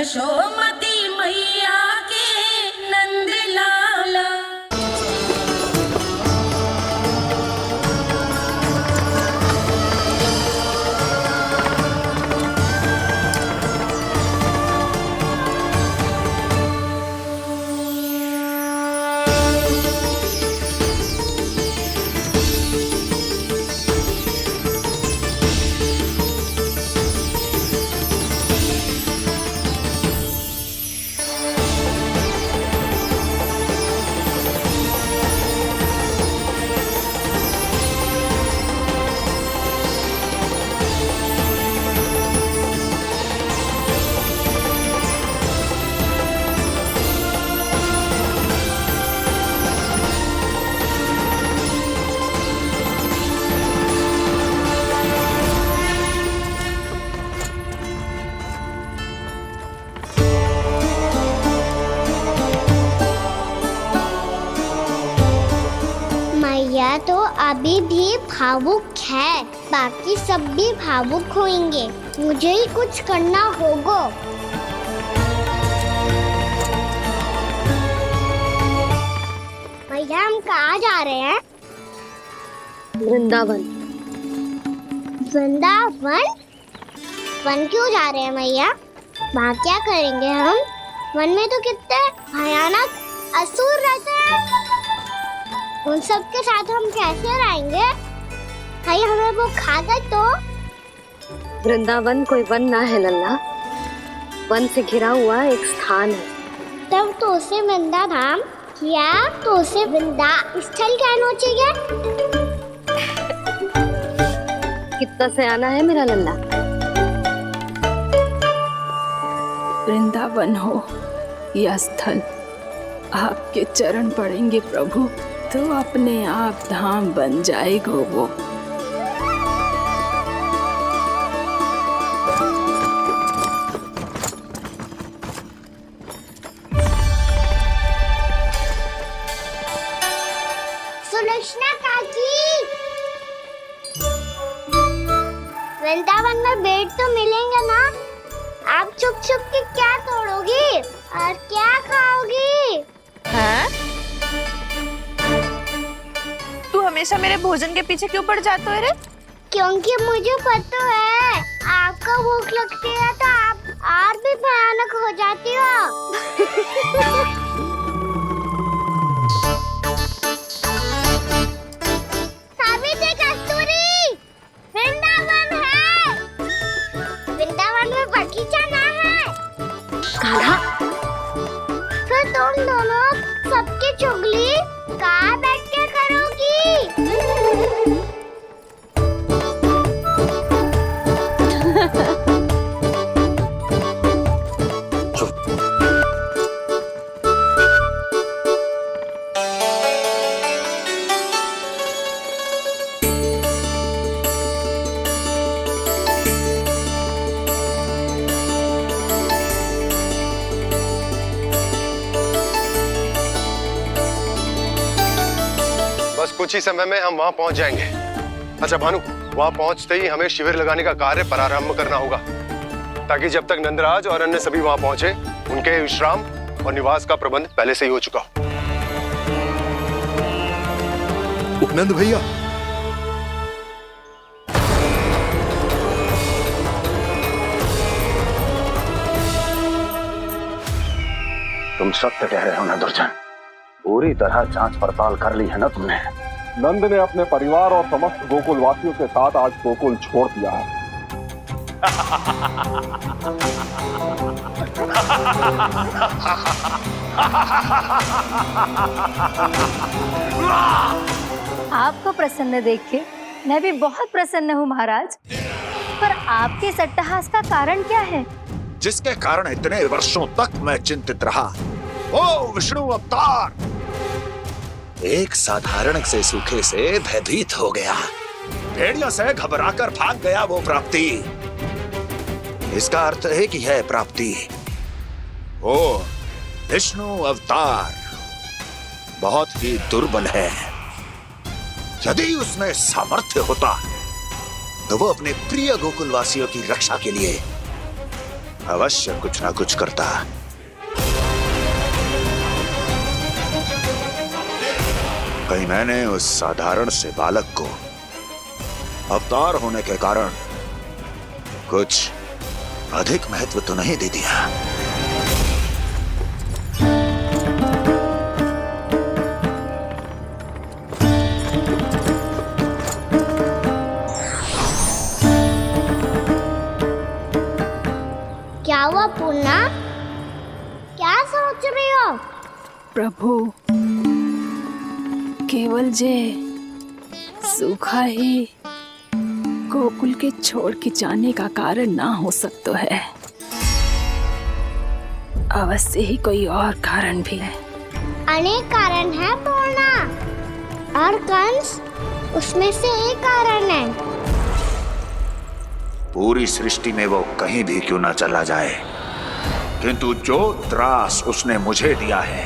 यशोमती मैया के नंद लाला। मैया तो अभी भी भावुक है, बाकी सब भी भावुक होंगे। मुझे ही कुछ करना होगा। भैया हम कहाँ जा रहे हैं? वृंदावन। वृंदावन? वन क्यों जा रहे हैं मैया? वहाँ क्या करेंगे हम? वन में तो कितने भयानक असुर रहते हैं। उन सब के साथ हम कैसे रहेंगे? भाई हमें वो खा गए तो? वृंदावन कोई वन ना है लल्ला, वन से घिरा हुआ एक स्थान है। तब तो उसे वृंदा धाम या तो उसे वृंदा स्थल कहना चाहिए। कितना सयाना है मेरा लल्ला। वृंदावन हो या स्थल, आपके चरण पड़ेंगे प्रभु तो अपने आप धाम बन जाएगा वो। सुलक्षणा काकी, वृंदावन में बेट तो मिलेंगे ना? आप छुप छुप के क्या तोड़ोगी और क्या खाओगी? हाँ? तू हमेशा मेरे भोजन के पीछे क्यों पड़ जाता है रे? क्योंकि मुझे पता है आपको भूख लगती है तो आप और भी भयानक हो जाती हो। सावित्री, कस्तूरी, वृंदावन है। वृंदावन में बगीचा ना है। कान्हा, फिर तुम दोनों सबकी चुगली कहाँ बैठ के करोगी? बस कुछ ही समय में हम वहां पहुंच जाएंगे। अच्छा भानु, वहां पहुंचते ही हमें शिविर लगाने का कार्य प्रारंभ करना होगा, ताकि जब तक नंदराज और अन्य सभी वहां पहुंचे उनके विश्राम और निवास का प्रबंध पहले से ही हो चुका हो। नंद भैया, तुम सत्य कह रहे हो ना दुर्जन, पूरी तरह जांच पड़ताल कर ली है ना तुमने? नंद ने अपने परिवार और समस्त गोकुल वासियों के साथ आज गोकुल छोड़ दिया है। आपको प्रसन्न देख के मैं भी बहुत प्रसन्न हूँ महाराज। पर आपके इस अट्टहास का कारण क्या है? जिसके कारण इतने वर्षों तक मैं चिंतित रहा। ओ विष्णु अवतार! एक साधारण से सूखे से भयभीत हो गया, भेड़ियों से घबराकर भाग गया वो प्राप्ति। इसका अर्थ है कि यह प्राप्ति ओ विष्णु अवतार बहुत ही दुर्बल है। यदि उसमें सामर्थ्य होता तो वो अपने प्रिय गोकुलवासियों की रक्षा के लिए अवश्य कुछ ना कुछ करता। कहीं मैंने उस साधारण से बालक को अवतार होने के कारण कुछ अधिक महत्व तो नहीं दे दिया। क्या हुआ पूर्णा? क्या सोच रही हो? प्रभु, केवल जे सूखा ही गोकुल के छोड़ के जाने का कारण ना हो सकता है, अवश्य ही कोई और कारण भी है। अनेक कारण है पूर्णा, और कंस उसमें से एक कारण है। पूरी सृष्टि में वो कहीं भी क्यों ना चला जाए, किंतु जो त्रास उसने मुझे दिया है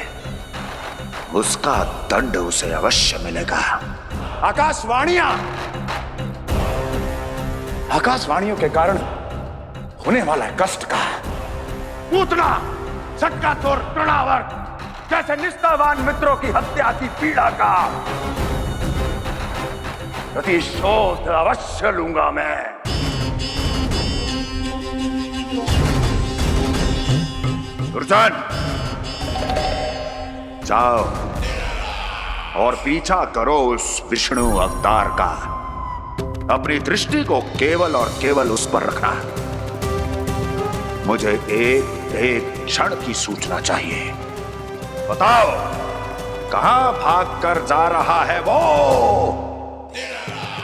उसका दंड उसे अवश्य मिलेगा। आकाशवाणियों के कारण होने वाला कष्ट का, पूतना, सटका चोर, तृणावर जैसे निष्ठावान मित्रों की हत्या की पीड़ा का प्रतिशोध अवश्य लूंगा मैं। दुर्जन, जाओ और पीछा करो उस विष्णु अवतार का। अपनी दृष्टि को केवल और केवल उस पर रखना। मुझे एक क्षण की सूचना चाहिए। बताओ, कहां भागकर जा रहा है वो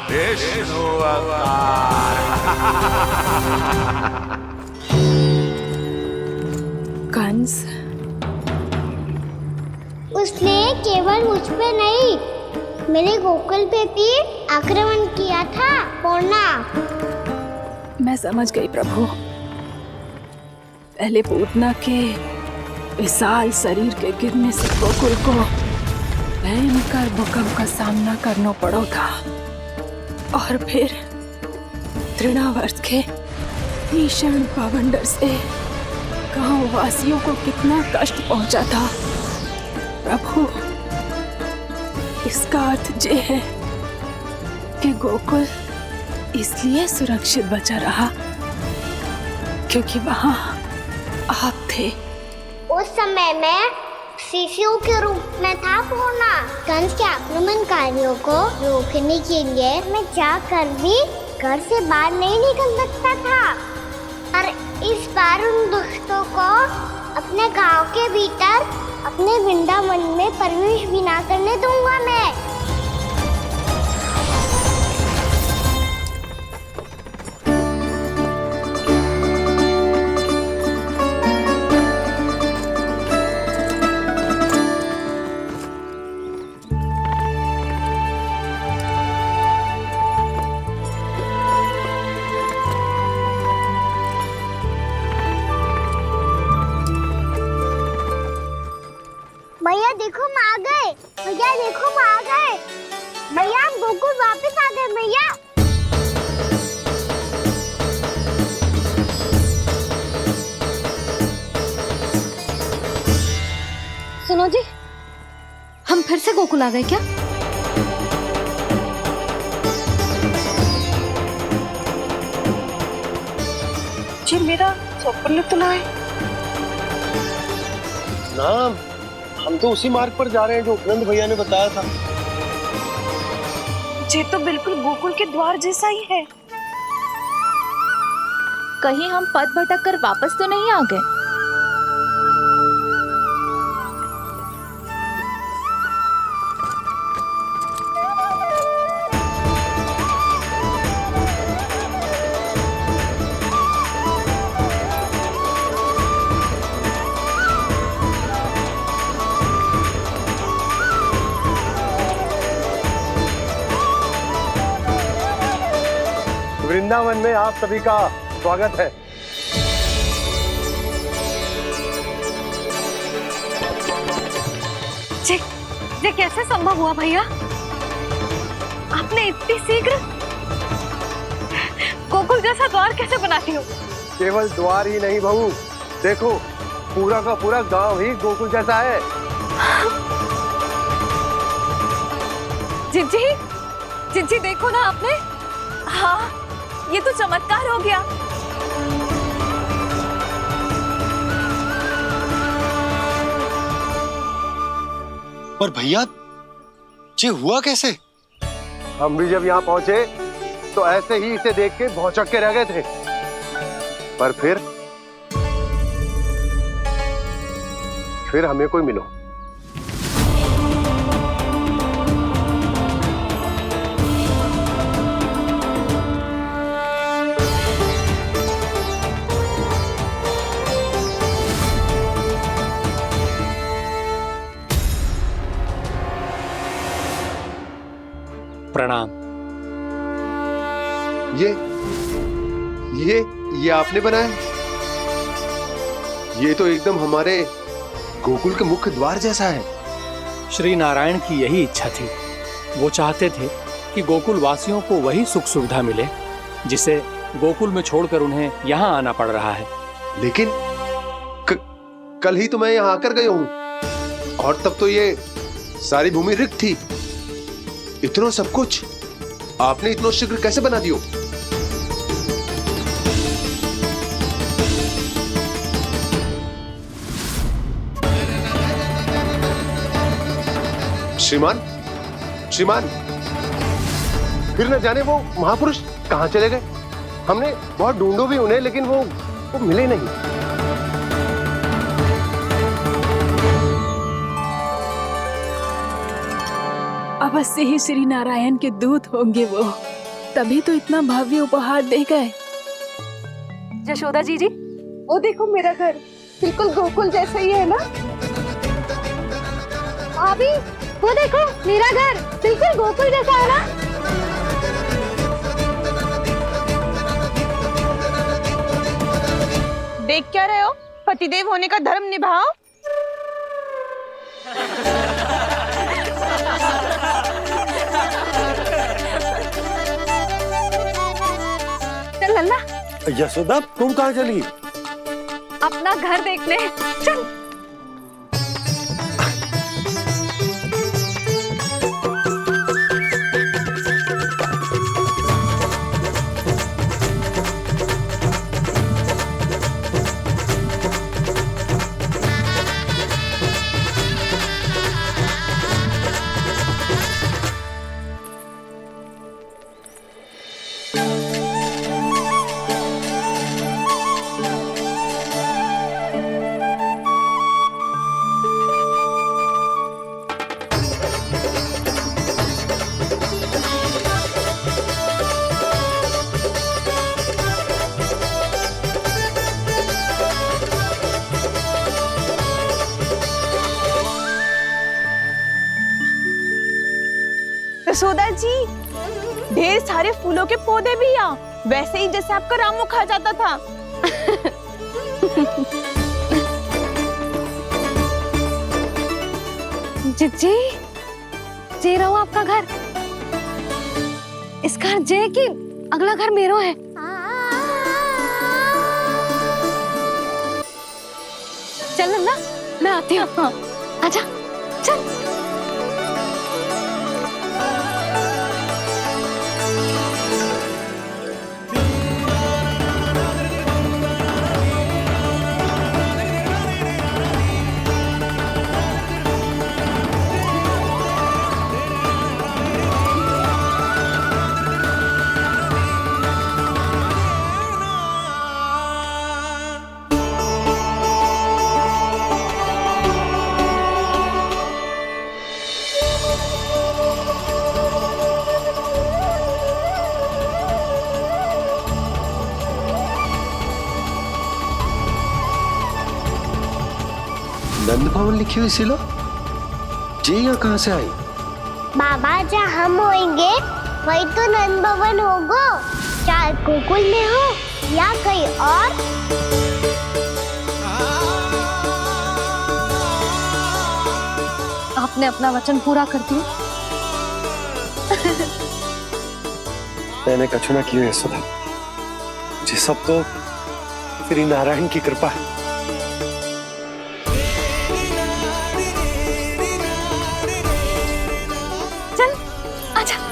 विष्णु अवतार? कंस, उसने केवल मुझ पे नहीं, मेरे गोकुल पे भी आक्रमण किया था पूर्णा। मैं समझ गई प्रभु। पहले पूतना के विशाल शरीर के गिरने से गोकुल को भयंकर भूकंप का सामना करना पड़ा था, और फिर तृणावर्त के भीषण पावंडर से गांव वासियों को कितना कष्ट पहुंचा था। प्रभु, इसका अर्थ ये है कि गोकुल इसलिए सुरक्षित बचा रहा क्योंकि वहां आप थे। उस समय मैं शिशु के रूप में था पूर्णा। कंस के आक्रमणकारियों को रोकने के लिए मैं जाकर भी घर से बाहर नहीं निकल सकता था, और इस बार उन दुष्टों को अपने गांव के भीतर, अपने वृंदावन में प्रवेश भी ना करने दूंगा मैं। भैया देखो हम आ गए, भैया देखो हम आ गए, भैया हम गोकुल वापस आ गए भैया। सुनो जी, हम फिर से गोकुल आ गए क्या? जी मेरा स्वप्न तो ना है। ना, हम तो उसी मार्ग पर जा रहे हैं जो उपनंद भैया ने बताया था। ये तो बिल्कुल गोकुल के द्वार जैसा ही है। कहीं हम पथ भटक कर वापस तो नहीं आ गए? वृंदावन में आप सभी का स्वागत है। ये कैसे संभव हुआ भैया? आपने इतनी शीघ्र गोकुल जैसा द्वार कैसे बना दिया? केवल द्वार ही नहीं बहू, देखो पूरा का पूरा गांव ही गोकुल जैसा है। जिज्जी, जिज्जी देखो ना आपने। हाँ, ये तो चमत्कार हो गया। पर भैया ये हुआ कैसे? हम भी जब यहाँ पहुंचे तो ऐसे ही इसे देख के भौचक के रह गए थे, पर फिर हमें कोई मिलो। प्रणाम। ये आपने बनाया? ये तो एकदम हमारे गोकुल के मुख्य द्वार जैसा है। श्री नारायण की यही इच्छा थी। वो चाहते थे कि गोकुल वासियों को वही सुख सुविधा मिले जिसे गोकुल में छोड़कर उन्हें यहाँ आना पड़ रहा है। लेकिन कल ही तो मैं यहाँ आकर गया हूँ और तब तो ये सारी भूमि रिक्त थी। इतना सब कुछ आपने इतना शीघ्र कैसे बना दियो? श्रीमान, फिर न जाने वो महापुरुष कहां चले गए। हमने बहुत ढूंढो भी उन्हें, लेकिन वो मिले नहीं। अवश्य ही श्री नारायण के दूत होंगे वो, तभी तो इतना भव्य उपहार दे गए। यशोदा जी, वो देखो मेरा घर बिल्कुल गोकुल जैसा ही है ना। भाभी, वो देखो मेरा घर बिल्कुल गोकुल जैसा है ना। देख क्या रहे हो? पतिदेव होने का धर्म निभाओ। चल लल्ला। यशोदा, तुम कहाँ चली? अपना घर देखने चल। यशोदा जी, ढेर सारे फूलों के पौधे भी यहाँ, वैसे ही जैसे आपका रामू खा जाता था। जिज्जी, जे रहो आपका घर। इस घर जे की अगला घर मेरो है। चल ना, मैं आती हूँ। आजा, चल। नंद भवन लिखी हुई सिलो, ये यहाँ कहाँ से आई? बाबा, जहाँ हम होंगे वही तो नंद भवन होगा। चाहे गोकुल में हो या कहीं और। आपने अपना वचन पूरा कर दिया। मैंने कछु ना किया यशोदा जी, सब तो श्री नारायण की कृपा है। चल आजा।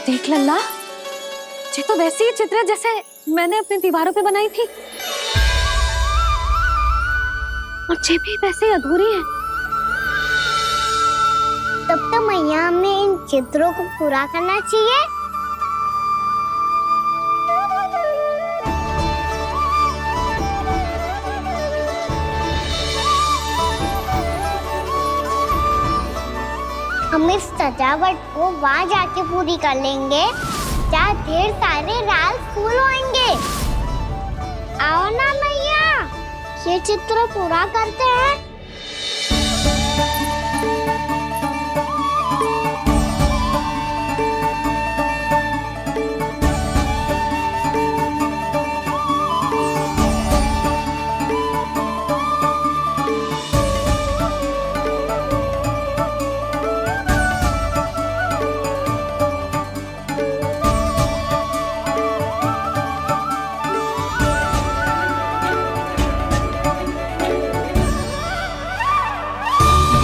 देख लल्ला, ये तो वैसी ही चित्र है जैसे मैंने अपने दीवारों पे बनाई थी, और ये भी वैसे ही अधूरी है। तब तो मैया हमें इन चित्रों को पूरा करना चाहिए। हम इस सजावट को वहाँ जाके पूरी कर लेंगे जहाँ ढेर सारे लाल फूल होंगे। आओ ना मैया, ये चित्र पूरा करते हैं।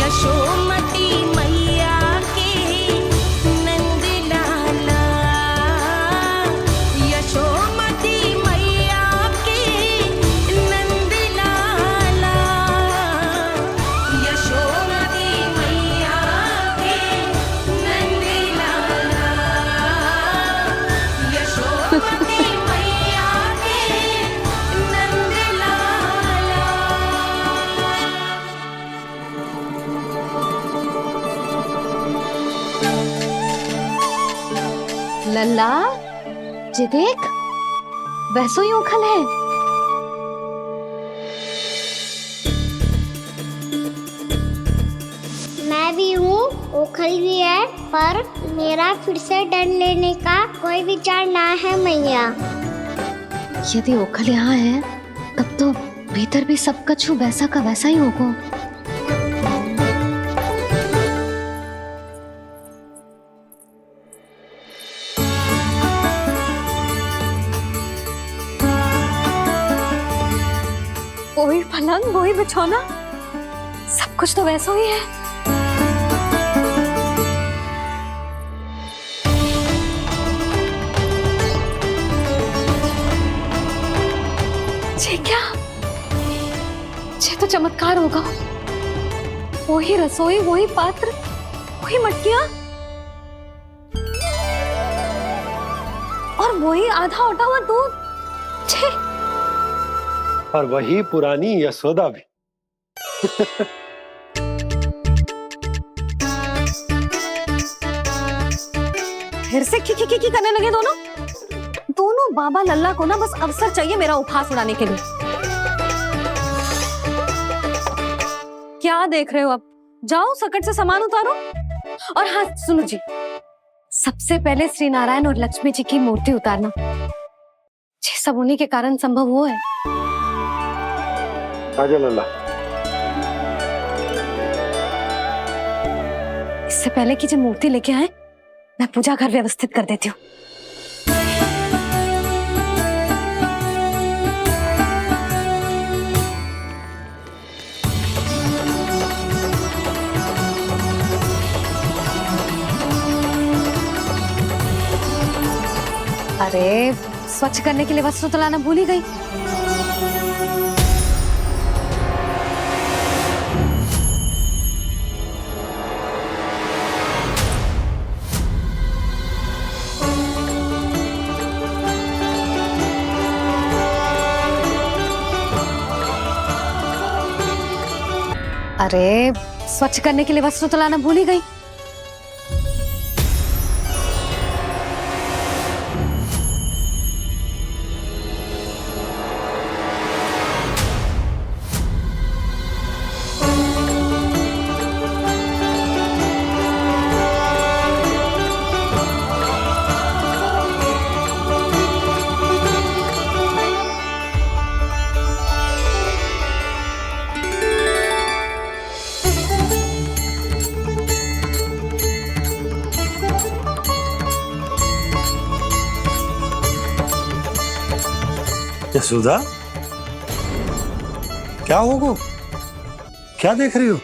यशोमती मैया के नंद लाला, यशोमती मैया के नंद लाला, यशोमती मैया के नंद लाला, यशोमती मैया के नंद लाला। लल्ला, ये देख, वैसो ही उखल है। मैं भी हूँ, ओखल भी है, पर मेरा फिर से डर लेने का कोई विचार ना है मैया। यदि ओखल यहाँ है, तब तो भीतर भी सब कछु वैसा का वैसा ही होगा। वही पलंग, वही बिछौना, सब कुछ तो वैसा ही है। ये क्या? ये तो चमत्कार होगा। वही रसोई, वही पात्र, वही मटकियां, और वही आधा उटा हुआ दूध। छे! और वही पुरानी यशोदा भी। फिर से खी करने लगे दोनों। दोनों बाबा लल्ला को ना बस अवसर चाहिए मेरा उपहास उड़ाने के लिए। क्या देख रहे हो? अब जाओ, सकट से सामान उतारो। और हाँ सुनो जी, सबसे पहले श्री नारायण और लक्ष्मी जी की मूर्ति उतारना, ये सब उन्हीं के कारण संभव हुआ है। आजा लल्ला। इससे पहले कि जो मूर्ति लेके आए, मैं पूजा घर व्यवस्थित कर देती हूँ। अरे स्वच्छ करने के लिए वस्त्र तो लाना भूल ही गई। अरे स्वच्छ करने के लिए वस्त्र तो लाना भूल ही गई। यशोदा, क्या होगा? क्या देख रही हो?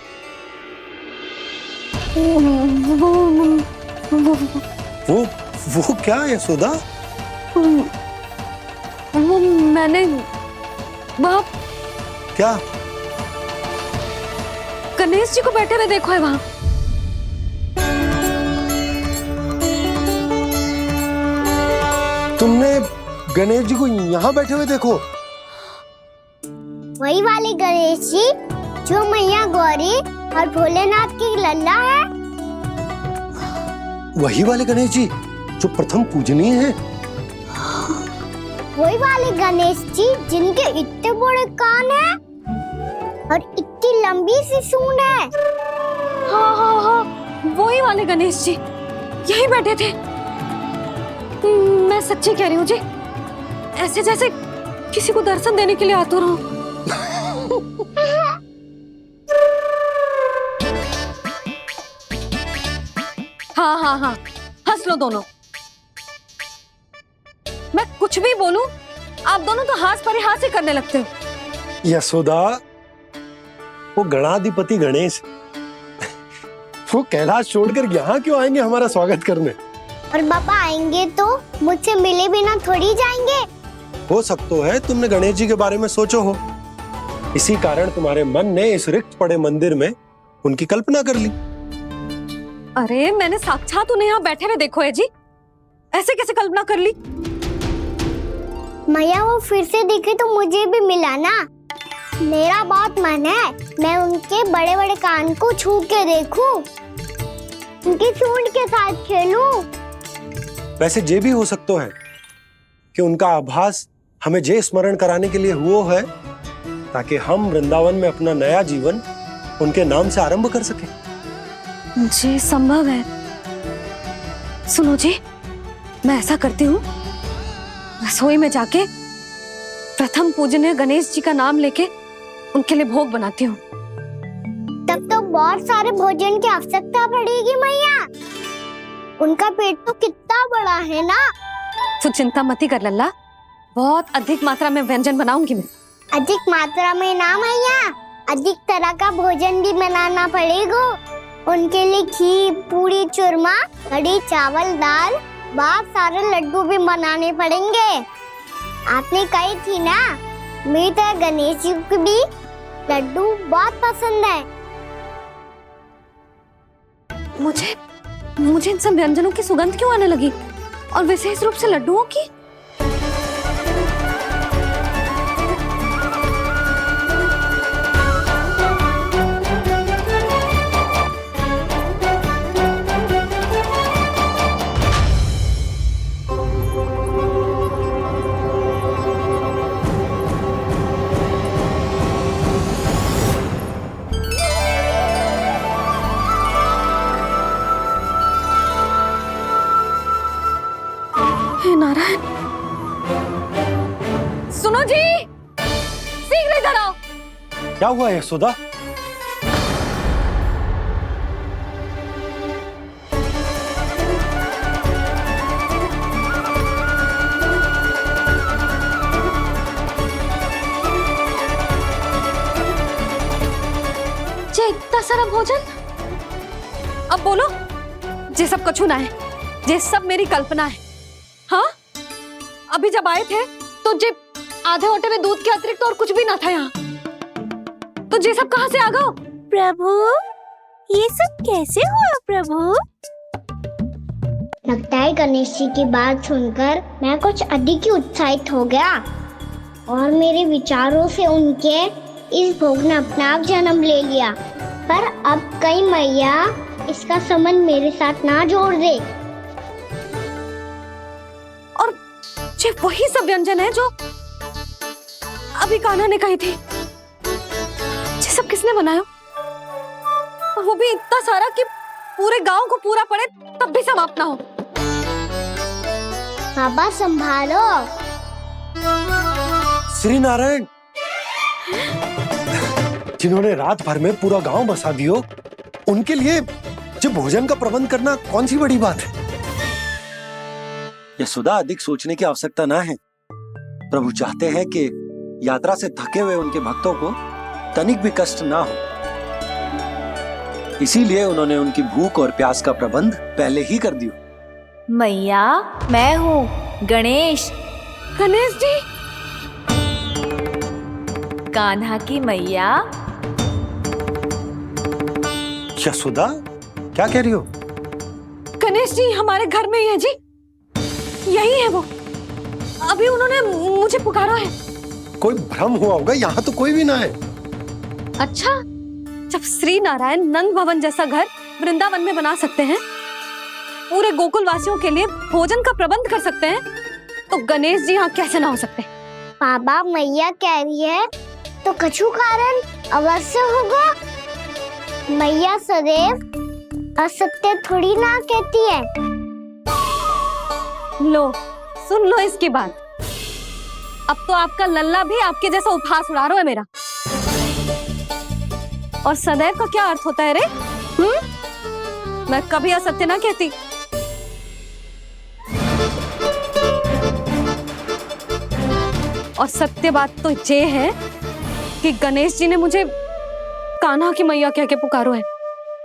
वो क्या यशोदा? वो मैंने वहाँ क्या? गणेश जी को बैठे हुए देखो है वहाँ। तुमने गणेश जी को यहाँ बैठे हुए देखो? वही वाले गणेश जी जो मैया गौरी और भोलेनाथ की लल्ला है। वही वाले गणेश जी जो प्रथम पूजनीय है। वही वाले गणेश जी जिनके इतने बड़े कान हैं और इतनी लंबी सी सूंड है। हाँ हाँ हाँ, वही वाले गणेश जी यही बैठे थे। मैं सच्ची कह रही हूँ जी, ऐसे जैसे किसी को दर्शन देने के लिए आतुर हूँ। हाँ हाँ हाँ, हंस लो दोनों। मैं कुछ भी बोलूं, आप दोनों तो हास परिहास ही करने लगते हो। यशोदा, वो गणाधिपति गणेश वो कैलाश छोड़कर यहाँ क्यों आएंगे हमारा स्वागत करने? और पापा आएंगे तो मुझसे मिले बिना थोड़ी जाएंगे। हो सकता है तुमने गणेश जी के बारे में सोचो हो, इसी कारण तुम्हारे मन ने इस रिक्त पड़े मंदिर में उनकी कल्पना कर ली। अरे मैंने साक्षात उन्हें यहाँ बैठे हुए देखो है जी, ऐसे कैसे कल्पना कर ली? मैया वो फिर से दिखे तो मुझे भी मिला ना। मेरा बहुत मन है मैं उनके बड़े बड़े कान को छू के देखूं, उनकी सूंड के साथ खेलूं। वैसे ये भी हो सकता है कि उनका आभास हमें जे स्मरण कराने के लिए हुआ है ताकि हम वृंदावन में अपना नया जीवन उनके नाम से आरंभ कर सके। जी संभव है। सुनो जी, मैं ऐसा करती हूँ, रसोई में जाके प्रथम पूजनीय गणेश जी का नाम लेके उनके लिए भोग बनाती हूँ। तब तो बहुत सारे भोजन की आवश्यकता पड़ेगी मैया। उनका पेट तो कितना बड़ा है ना। तू चिंता मत ही कर लल्ला, बहुत अधिक मात्रा में व्यंजन बनाऊंगी मैं। अधिक मात्रा में ना मैया, अधिक तरह का भोजन भी बनाना पड़ेगा। उनके लिए खीर, पूरी, चूरमा, कढ़ी, चावल, दाल, बहुत सारे लड्डू भी बनाने पड़ेंगे। आपने कही थी ना, मेरी तरह गणेश जी को भी लड्डू बहुत पसंद है। मुझे इन सब व्यंजनों की सुगंध क्यों आने लगी, और विशेष रूप से लड्डुओं की? सुनो जी, शीघ्र इधर आओ। क्या हुआ यशोदा? जे इतना सारा भोजन, अब बोलो, जे सब कछु ना है, जे सब मेरी कल्पना है। हाँ, अभी जब आए थे तो जे आधे ओटे में दूध के अतिरिक्त और कुछ भी ना था यहाँ, तो जे सब कहाँ से आ गए? प्रभु, ये सब कैसे हुआ प्रभु? लगता है गणेश जी की बात सुनकर मैं कुछ अधिक ही उत्साहित हो गया और मेरे विचारों से उनके इस भोग ने अपना आप जन्म ले लिया। पर अब कहीं मैया इसका संबंध मेरे साथ ना जोड़ दे। और ये वही सब व्यंजन है जो अभी कान्हा ने कही थी। ये सब किसने बनाया? और वो भी इतना सारा कि पूरे गांव को पूरा पड़े तब भी समाप्त ना हो। बाबा संभालो। श्री नारायण, जिन्होंने रात भर में पूरा गांव बसा दियो, उनके लिए जो भोजन का प्रबंध करना कौन सी बड़ी बात है? यशोदा, अधिक सोचने की आवश्यकता ना है। प्रभु चाहते हैं कि यात्रा से थके हुए उनके भक्तों को तनिक भी कष्ट ना हो, इसीलिए उन्होंने उनकी भूख और प्यास का प्रबंध पहले ही कर दिया। मैया, मैं हूँ गणेश। गणेश जी, कान्हा की मैया। यशोदा, क्या कह रही हो? गणेश जी हमारे घर में ही है जी, यही है वो। अभी उन्होंने मुझे पुकारा है। कोई भ्रम हुआ होगा, यहाँ तो कोई भी ना है। अच्छा, जब श्री नारायण नंद भवन जैसा घर वृंदावन में बना सकते हैं, पूरे गोकुल वासियों के लिए भोजन का प्रबंध कर सकते हैं, तो गणेश जी यहाँ कैसे ना हो सकते? बाबा, मैया कह रही है तो कछु कारण अवश्य होगा। मैया सदैव असत्य थोड़ी ना कहती है। लो, सुन लो इसकी बात। अब तो आपका लल्ला भी आपके जैसा उपहास उड़ा रहा है मेरा। और सदैव का क्या अर्थ होता है रे? मैं कभी असत्य ना कहती। और सत्य बात तो ये है कि गणेश जी ने मुझे कान्हा की मैया कह के पुकारो है।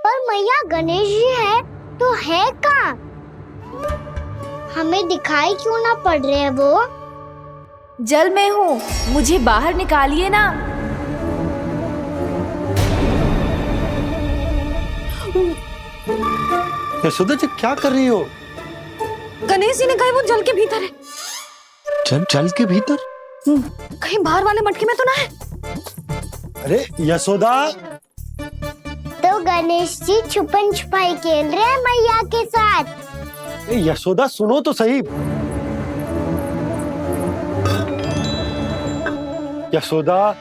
पर मैया गणेश जी है तो है कहाँ? हमें दिखाई क्यों ना पड़ रहे हैं वो? जल में हूँ, मुझे बाहर निकालिए ना। यशोदा जी, क्या कर रही हो? गणेश जी ने कहा वो जल के भीतर है। जल के भीतर? कहीं बाहर वाले मटके में तो ना है? अरे यशोदा! तो गणेश जी छुपन छुपाई खेल रहे हैं मैया के साथ। यशोदा, सुनो तो सही। यशोदा,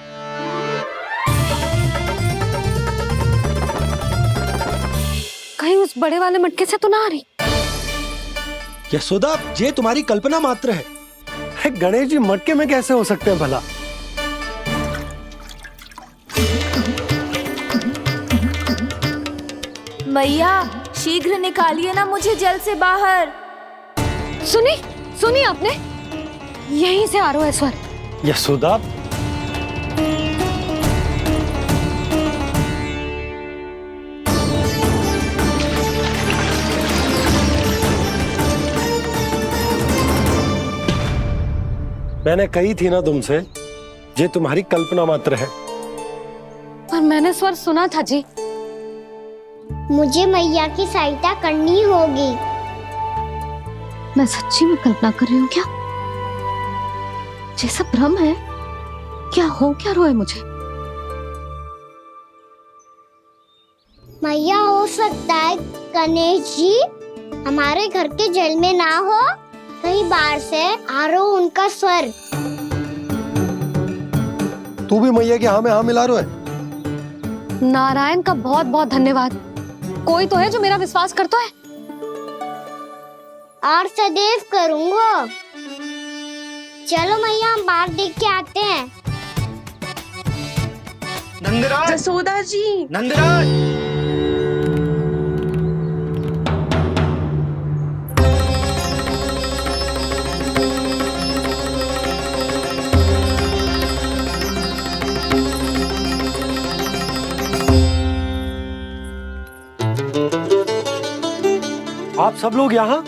कहीं उस बड़े वाले मटके से तो ना आ रही? यशोदा, ये तुम्हारी कल्पना मात्र है। गणेश जी मटके में कैसे हो सकते हैं भला? मैया, शीघ्र निकालिए ना मुझे जल से बाहर। सुनी आपने? यहीं से आ रहा है स्वर। यशोदा, मैंने कही थी ना तुमसे, ये तुम्हारी कल्पना मात्र है। पर मैंने स्वर सुना था जी। मुझे मैया की सहायता करनी होगी। मैं सच्ची में कल्पना कर रही हूँ क्या? ये सब भ्रम है क्या? हो क्या रहा है मुझे? मैया, हो सकता है गणेश जी हमारे घर के जल में ना हो, कहीं बाहर से आ रहा हो उनका स्वर। तू भी मैया के हाँ में हाँ मिला रहा है। नारायण का बहुत बहुत धन्यवाद। कोई तो है जो मेरा विश्वास करता है। और सदैव करूंगा। चलो मैया हम बाहर देख के आते हैं। नंदराज, जसोदा जी, नंदराज। आप सब लोग यहाँ?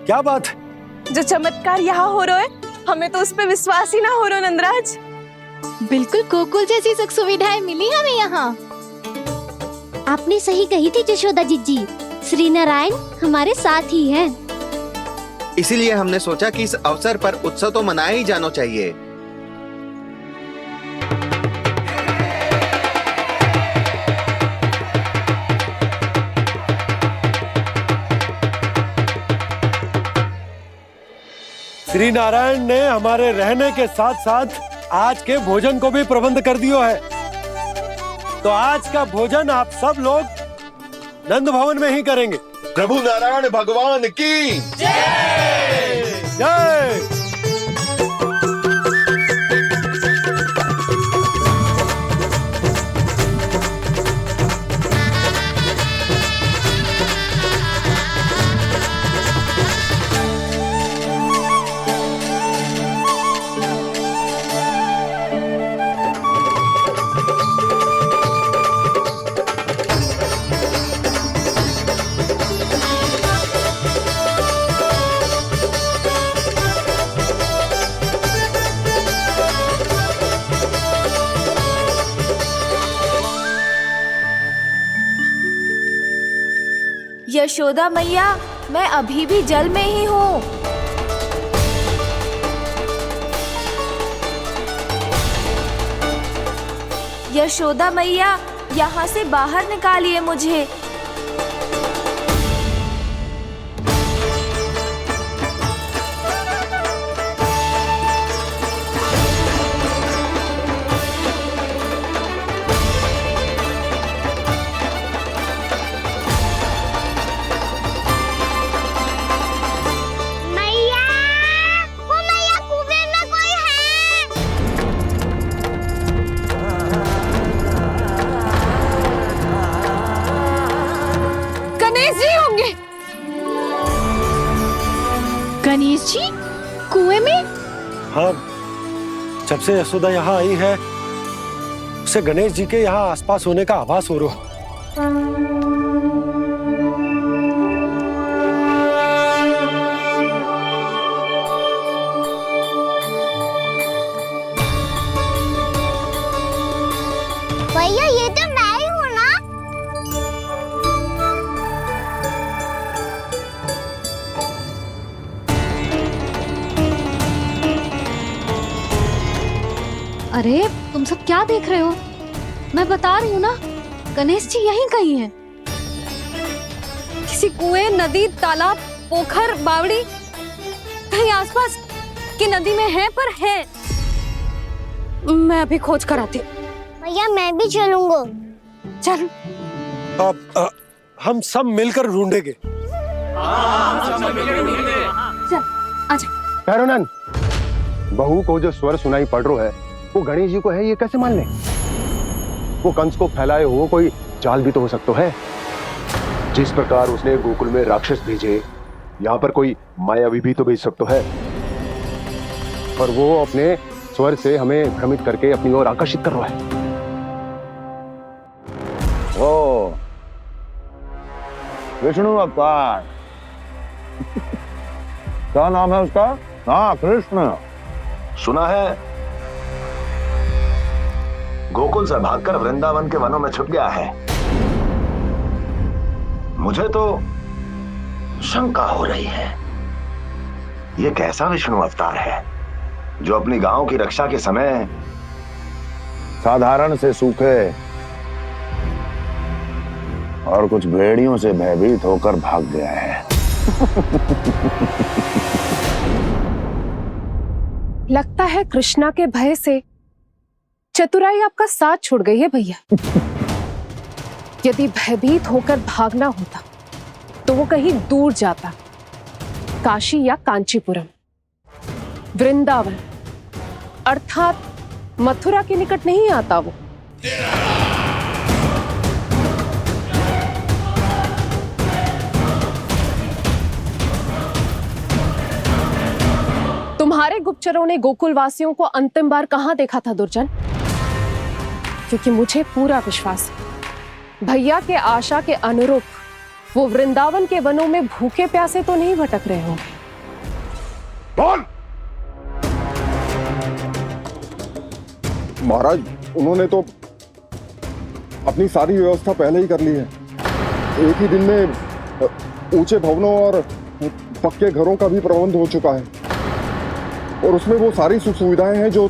क्या बात है? जो चमत्कार यहाँ हो रहा है, हमें तो उस पे विश्वास ही ना हो रहा नंदराज। बिल्कुल गोकुल जैसी सुख सुविधाएं मिली हमें यहाँ। आपने सही कही थी जशोदा जीजी, श्री नारायण हमारे साथ ही हैं। इसीलिए हमने सोचा कि इस अवसर पर उत्सव तो मनाया ही जाना चाहिए। श्री नारायण ने हमारे रहने के साथ साथ आज के भोजन को भी प्रबंध कर दियो है। तो आज का भोजन आप सब लोग नंद भवन में ही करेंगे। प्रभु नारायण भगवान की जय जय। यशोदा मैया, मैं अभी भी जल में ही हूँ। यशोदा मैया, यहाँ से बाहर निकालिए मुझे। गणेश जी कुएं में? हाँ, जब से यशोदा यहाँ आई है उसे गणेश जी के यहाँ आसपास होने का आभास हो रहा। भैया ये तो मैं ही हूँ ना? अरे तुम सब क्या देख रहे हो? मैं बता रही हूँ ना, गणेश जी यहीं कहीं हैं। किसी कुएं, नदी, तालाब, पोखर, बावड़ी कहीं आसपास की नदी में है, पर है। मैं अभी खोज कर आती हूँ। भैया मैं भी चलूंगा। चल। अब हम सब मिलकर ढूंढेंगे। चल आजा। भैरवनंद, बहू को जो स्वर सुनाई पड़ रहा है वो गणेश जी को है, ये कैसे मान ले? वो कंस को फैलाए हुए कोई जाल भी तो हो सकता है। जिस प्रकार उसने गोकुल में राक्षस भेजे, यहाँ पर कोई मायावी भी तो भेज सकता है। और वो अपने स्वर से हमें भ्रमित करके अपनी ओर आकर्षित कर रहा है। ओ विष्णु अवतार। क्या नाम है उसका? हाँ, कृष्ण। सुना है गोकुल से भागकर वृंदावन के वनों में छुप गया है। मुझे तो शंका हो रही है, ये कैसा विष्णु अवतार है जो अपनी गांव की रक्षा के समय साधारण से सूखे और कुछ भेड़ियों से भयभीत होकर भाग गया है। लगता है कृष्णा के भय से चतुराई आपका साथ छोड़ गई है भैया। यदि भयभीत होकर भागना होता तो वो कहीं दूर जाता, काशी या कांचीपुरम। वृंदावन अर्थात मथुरा के निकट नहीं आता वो। तुम्हारे गुप्तचरों ने गोकुल वासियों को अंतिम बार कहां देखा था दुर्जन? क्योंकि मुझे पूरा विश्वास है भैया के आशा के अनुरूप वो वृंदावन के वनों में भूखे प्यासे तो नहीं भटक रहे होंगे। बोल! महाराज, उन्होंने तो अपनी सारी व्यवस्था पहले ही कर ली है। एक ही दिन में ऊंचे भवनों और पक्के घरों का भी प्रबंध हो चुका है और उसमें वो सारी सुख सुविधाएं हैं जो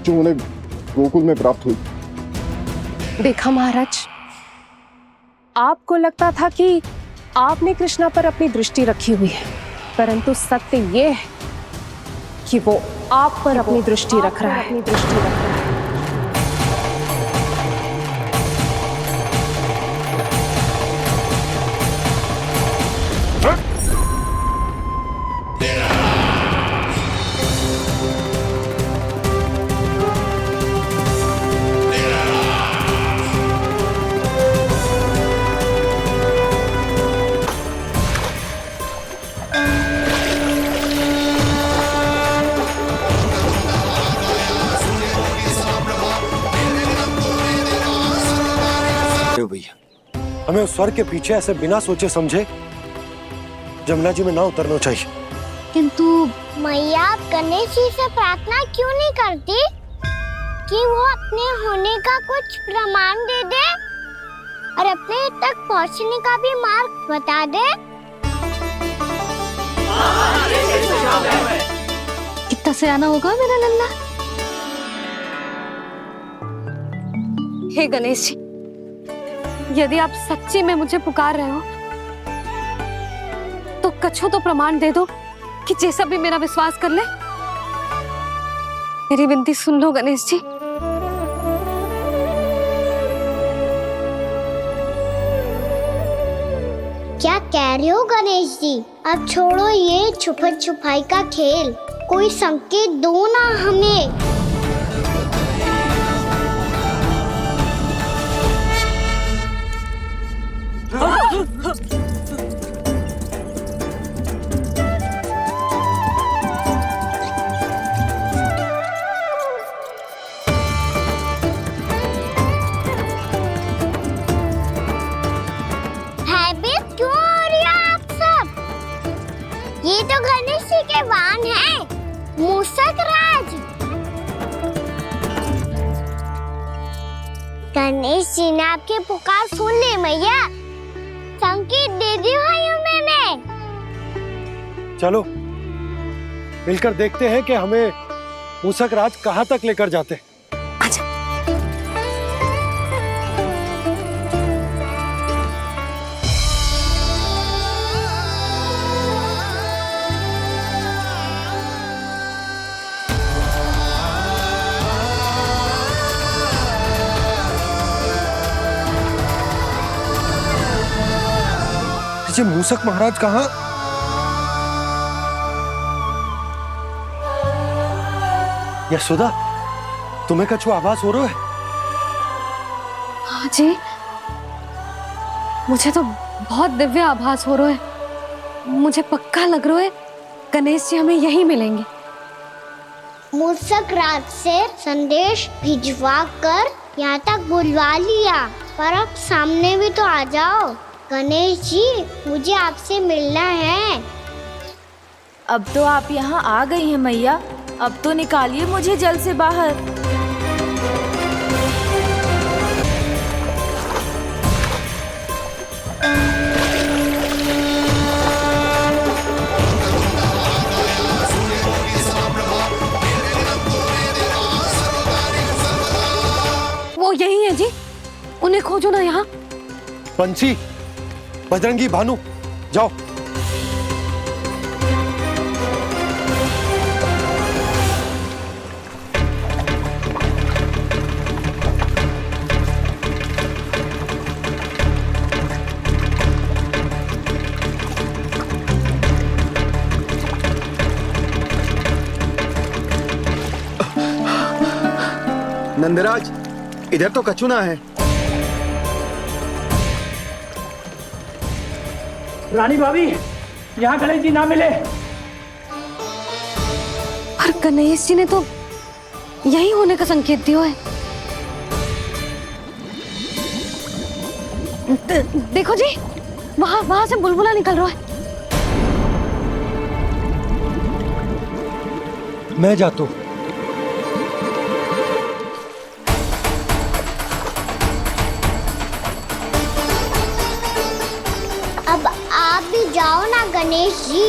उन्हें गोकुल में प्राप्त हुई। देखा महाराज, आपको लगता था कि आपने कृष्णा पर अपनी दृष्टि रखी हुई है, परंतु सत्य ये है कि वो आप पर अपनी दृष्टि रख रहा है। हमें उस स्वर के पीछे ऐसे बिना सोचे समझे जमुना जी में ना उतरना चाहिए। किंतु मैया, आप गणेश जी से प्रार्थना क्यों नहीं करती कि वो अपने होने का कुछ प्रमाण दे दे और अपने तक पहुंचने का भी मार्ग बता दे? कितना सयाना होगा मेरा लल्ला। हे गणेश जी, यदि आप सच्ची में मुझे पुकार रहे हो तो कछु तो प्रमाण दे दो कि जैसा भी मेरा विश्वास कर ले। मेरी विनती सुन लो गणेश जी। क्या कह रहे हो गणेश जी? अब छोड़ो ये छुपन छुपाई का खेल, कोई संकेत दो ना हमें। भयभीत क्यों हो रही हो आप सब? ये तो गणेश जी के वाहन हैं, मूषक राज। गणेश जी ने आपकी पुकार सुन ली मैया, संकेत दे दी भाइयों मैंने। चलो मिलकर देखते हैं कि हमें मूषक राज कहां तक लेकर जाते हैं। जी मूषक महाराज कहाँ? यशोदा, तुम्हें कछु आभास हो रहा है? हाँ जी, मुझे तो बहुत दिव्य आभास हो रहा है। मुझे पक्का लग रहा है गणेश जी हमें यहीं मिलेंगे। मूषक राज से संदेश भिजवा कर यहाँ तक बुलवा लिया, पर अब सामने भी तो आ जाओ। गणेश जी, मुझे आपसे मिलना है। अब तो आप यहाँ आ गई हैं मैया, अब तो निकालिए मुझे जल से बाहर। वो यही है जी, उन्हें खोजो ना यहाँ। पंछी, बजरंगी, भानु, जाओ। नंदराज, इधर तो कछुना है। रानी भाभी, यहाँ गणेश जी ना मिले। और गणेश जी ने तो यही होने का संकेत दिया है। देखो जी, वहां से बुलबुला निकल रहा है। मैं जाता हूँ। अब आप भी जाओ ना गणेश जी।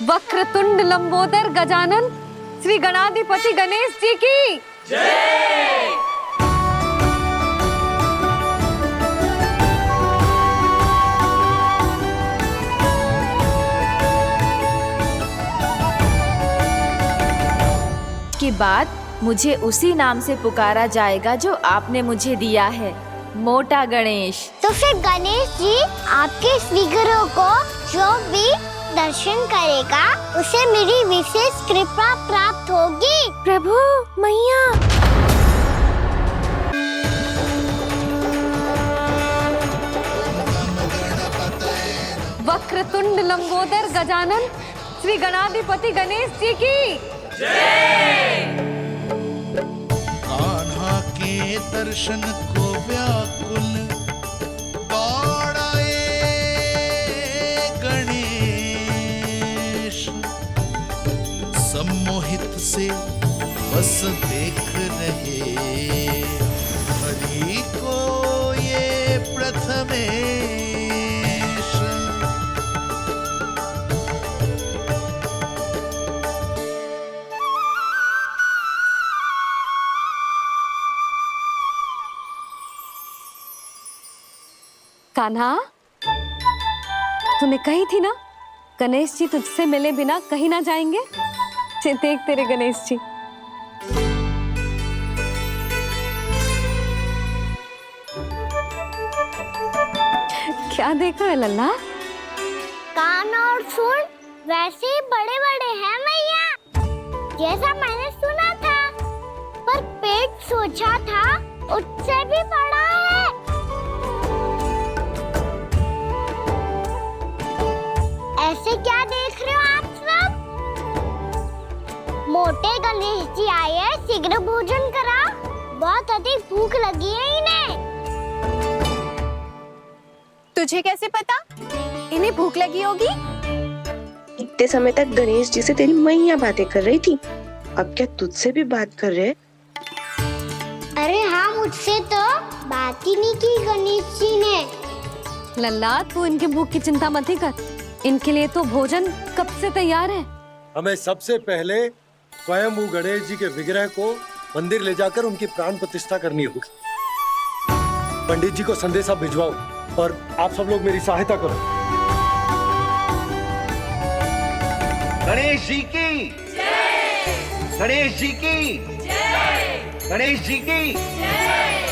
वक्रतुंड लंबोदर गजानन श्री गणाधिपति गणेश जी की जय। के बाद मुझे उसी नाम से पुकारा जाएगा जो आपने मुझे दिया है, मोटा गणेश। तो फिर गणेश जी आपके इस विग्रह को जो भी दर्शन करेगा उसे मेरी विशेष कृपा प्राप्त होगी। प्रभु मैया। वक्रतुंड लंबोदर गजानन श्री गणाधिपति गणेश जी की जय। कान्हा के दर्शन को व्याकुल दौड़ाए गणेश, सम्मोहित से बस देख रहे हरि को ये प्रथमेश। कान्हा, तूने कही थी ना गणेश जी तुझसे मिले बिना कहीं ना जाएंगे। देख तेरे गणेश जी। क्या देखा है लल्ला? कान और सुन वैसे ही बड़े बड़े हैं मैया, जैसा मैंने सुना था, पर पेट सोचा था उससे भी बड़ा है। ऐसे क्या देख रहे हो आप सब? मोटे गणेश जी आए हैं, शीघ्र भोजन करा, बहुत अधिक भूख लगी है इन्हें। तुझे कैसे पता इन्हें भूख लगी होगी? इतने समय तक गणेश जी से तेरी मैया बातें कर रही थी, अब क्या तुझसे भी बात कर रहे? अरे हाँ, मुझसे तो बात ही नहीं की गणेश जी ने। लल्ला, तू इनकी भूख की चिंता मत ही कर, इनके लिए तो भोजन कब से तैयार है। हमें सबसे पहले स्वयं गणेश जी के विग्रह को मंदिर ले जाकर उनकी प्राण प्रतिष्ठा करनी होगी। पंडित जी को संदेशा भिजवाओ और आप सब लोग मेरी सहायता करो। गणेश जी की जय। गणेश जी की जय। गणेश जी की जय।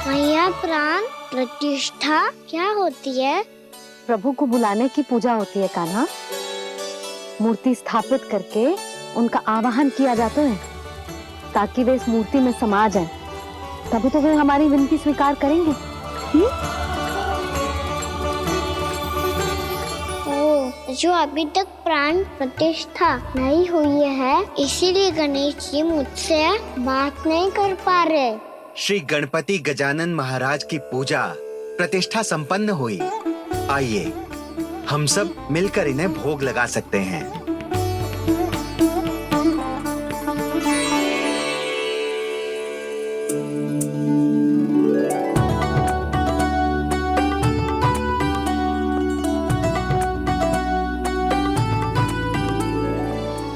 मैया, प्राण प्रतिष्ठा क्या होती है? प्रभु को बुलाने की पूजा होती है कान्हा। मूर्ति स्थापित करके उनका आवाहन किया जाता है ताकि वे इस मूर्ति में समा जाएं। तभी तो वे हमारी विनती स्वीकार करेंगे। जो अभी तक प्राण प्रतिष्ठा नहीं हुई है, इसीलिए गणेश जी मुझसे बात नहीं कर पा रहे। श्री गणपति गजानन महाराज की पूजा प्रतिष्ठा संपन्न हुई। आइए हम सब मिलकर इन्हें भोग लगा सकते हैं।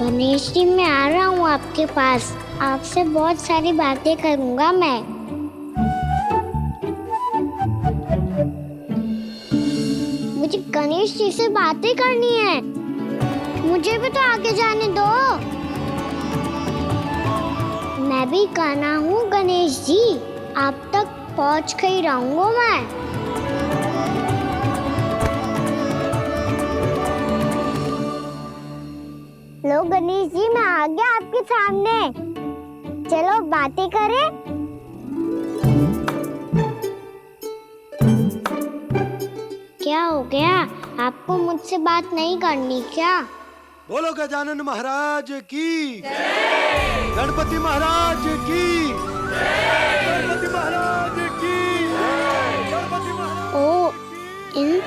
गणेश जी, मैं आ रहा हूँ आपके पास। आपसे बहुत सारी बातें करूँगा मैं। मुझे गणेश जी से बातें करनी है। मुझे भी तो आगे जाने दो। मैं भी कान्हा हूँ गणेश जी। आप तक पहुँच कर ही रहूँगा मैं। लो गणेश जी, मैं आ गया आपके सामने। चलो बातें करें। क्या हो गया? आपको मुझसे बात नहीं करनी क्या? बोलो गजानन महाराज की, गणपति महाराज की, गणपति महाराज की, गणपति महाराज। ओ, इन